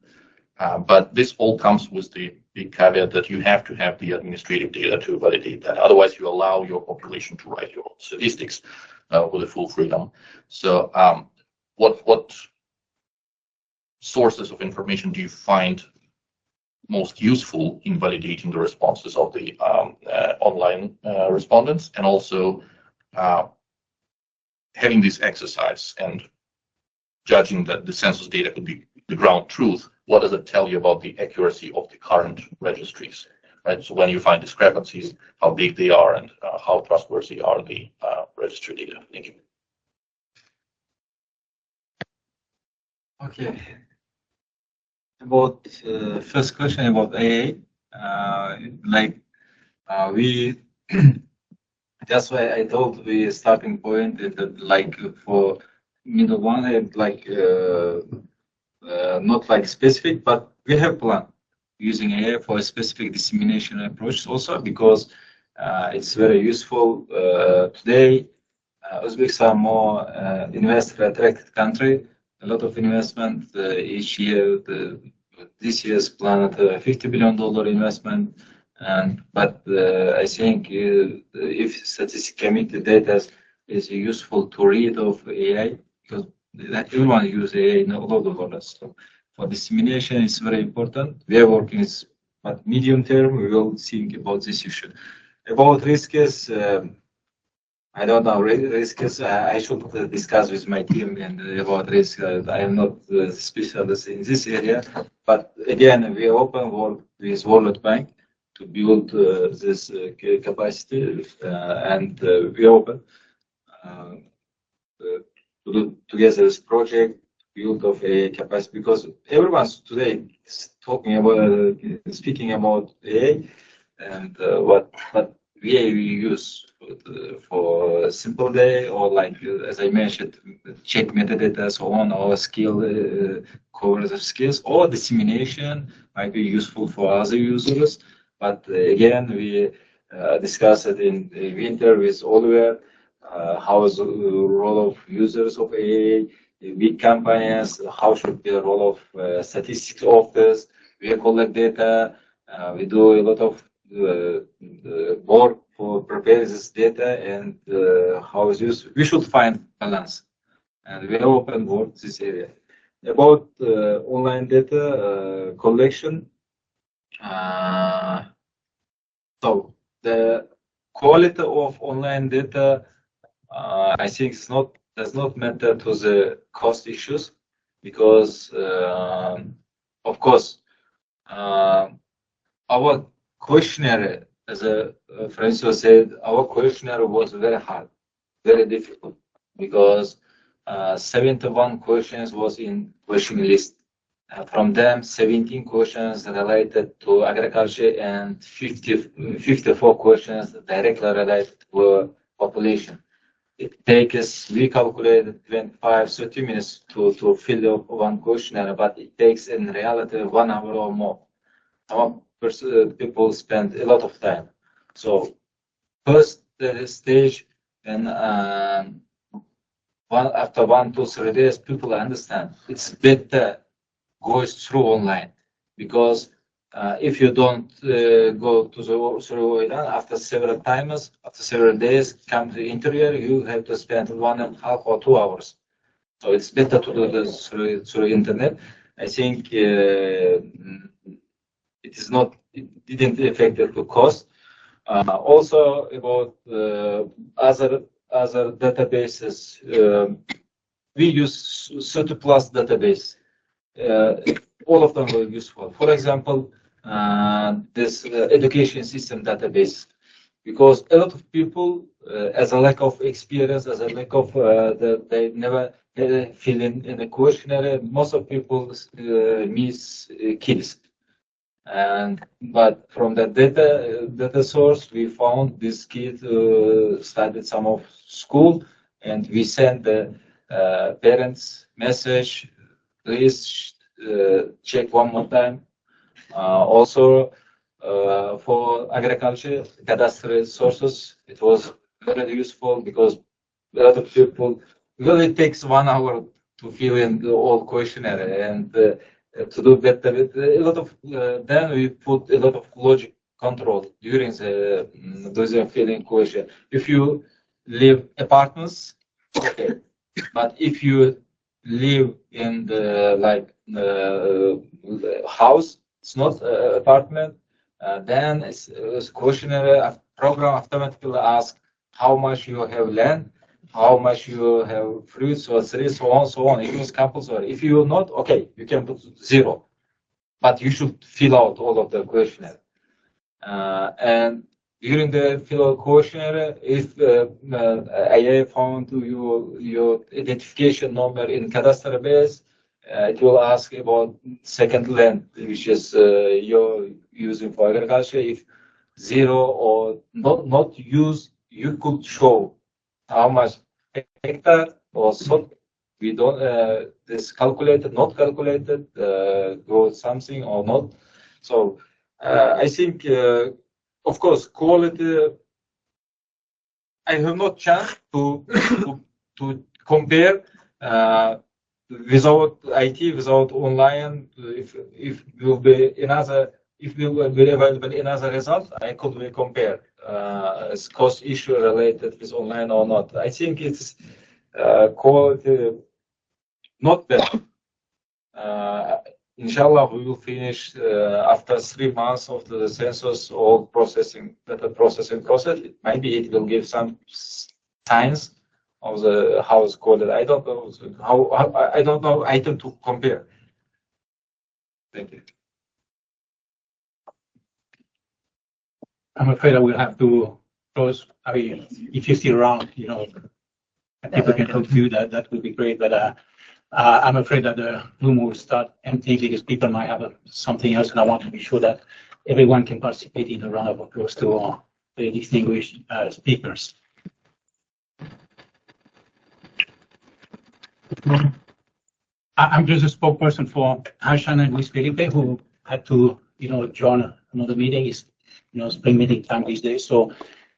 But this all comes with the big caveat that you have to have the administrative data to validate that. Otherwise, you allow your population to write your own statistics with the full freedom. So what sources of information do you find most useful in validating the responses of the online respondents, and also having this exercise and judging that the census data could be the ground truth? What does it tell you about the accuracy of the current registries? Right. So when you find discrepancies, how big they are and how trustworthy are the registry data? Thank you. Okay. About first question about AA, we That's why I told the starting point is that like for middle one, like not like specific, but we have plan using AI for a specific dissemination approach also because it's very useful today. Uzbekistan are more investor-attracted country. A lot of investment each year. This year's planned $50 billion investment. But I think if statistical community data is useful to read of AI because everyone uses AI in all over the world. So for dissemination, it's very important. We are working, but medium term, we will think about this issue. About risks, I don't know risks. I should discuss with my team and about risk. I am not a specialist in this area, but again, we are open with World Bank to build this capacity, and we are open to do together this project build of a capacity because everyone's today is talking about speaking about AI and what we use for a simple day or like as I mentioned, check metadata so on or skill covers of skills or dissemination might be useful for other users. But again, we discussed it in the winter with Oliver. How is the role of users of AI, big companies? How should be the role of statistics office? We collect data. We do a lot of work for prepare this data and how is used. We should find balance, and we open work this area about online data collection. So the quality of online data, I think does not matter to the cost issues because, of course, our questionnaire, as Francois said, our questionnaire was very hard, very difficult because 71 questions was in question list. From them, 17 questions related to agriculture and 54 questions directly related to population. It takes, we calculated 25-30 minutes to fill up one questionnaire, but it takes in reality 1 hour or more. Some people spend a lot of time. So first stage, and after 1 to 3 days, people understand it's better goes through online because if you don't go to through after several times, after several days, come to the interview, you have to spend 1.5 or 2 hours. So it's better to do this through internet. I think it didn't affect the cost. Also about other databases, we use 30+ database. All of them were useful. For example, this education system database, because a lot of people, as a lack of experience, as a lack of they never fill in a questionnaire. Most of people miss kids, but from the data source, we found this kid started some of school, and we sent the parents message. Please check one more time. Also, for agriculture, cadastral sources, it was very useful because a lot of people, really takes 1 hour to fill in the whole questionnaire and to do better. A lot of then we put a lot of logic control during the filling question. If you live apartments, okay, but if you live in the house, it's not apartment, then it's questionnaire program automatically ask how much you have land, how much you have fruits or trees, so on. It is compulsory. If you not, okay, you can put 0, but you should fill out all of the questionnaire. And during the fill out questionnaire, if AI found your identification number in cadastral base, it will ask about second land, which is you're using for agriculture. If 0 or not use you could show how much hectare or so we don't this calculated, not calculated, go something or not. So I think, of course, quality. I have no chance to compare without IT, without online. If will be another, if we will be available another result, I could compare as cost issue related with online or not. I think it's quality not bad. Inshallah, we will finish after 3 months of the census all processing, data processing process. Maybe it will give some signs of the house coded. I don't know how I don't know item to compare. Thank you. I'm afraid I will have to close. I mean, if you're still around, you know, and people can talk to you, that would be great. But I'm afraid that the room will start emptying because people might have something else, and I want to be sure that everyone can participate in the round of applause to our very distinguished speakers. I'm just a spokesperson for Hashan and Luis Felipe, who had to, you know, join another meeting. It's, you know, spring meeting time these days. So,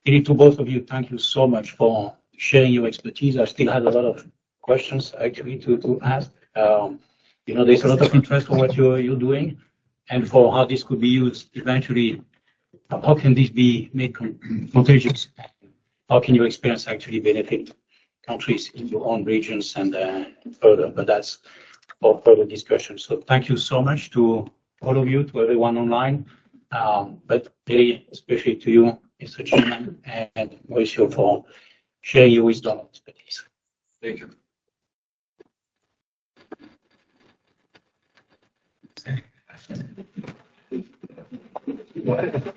really, to both of you, thank you so much for sharing your expertise. I still had a lot of questions actually to ask. You know, there's a lot of interest for what you're doing, and for how this could be used eventually. How can this be made contagious? How can your experience actually benefit countries in your own regions and further? But that's for further discussion. So thank you so much to all of you, to everyone online, but really especially to you, Mr. Chairman, and Mauricio for sharing your wisdom and expertise. Thank you. Okay.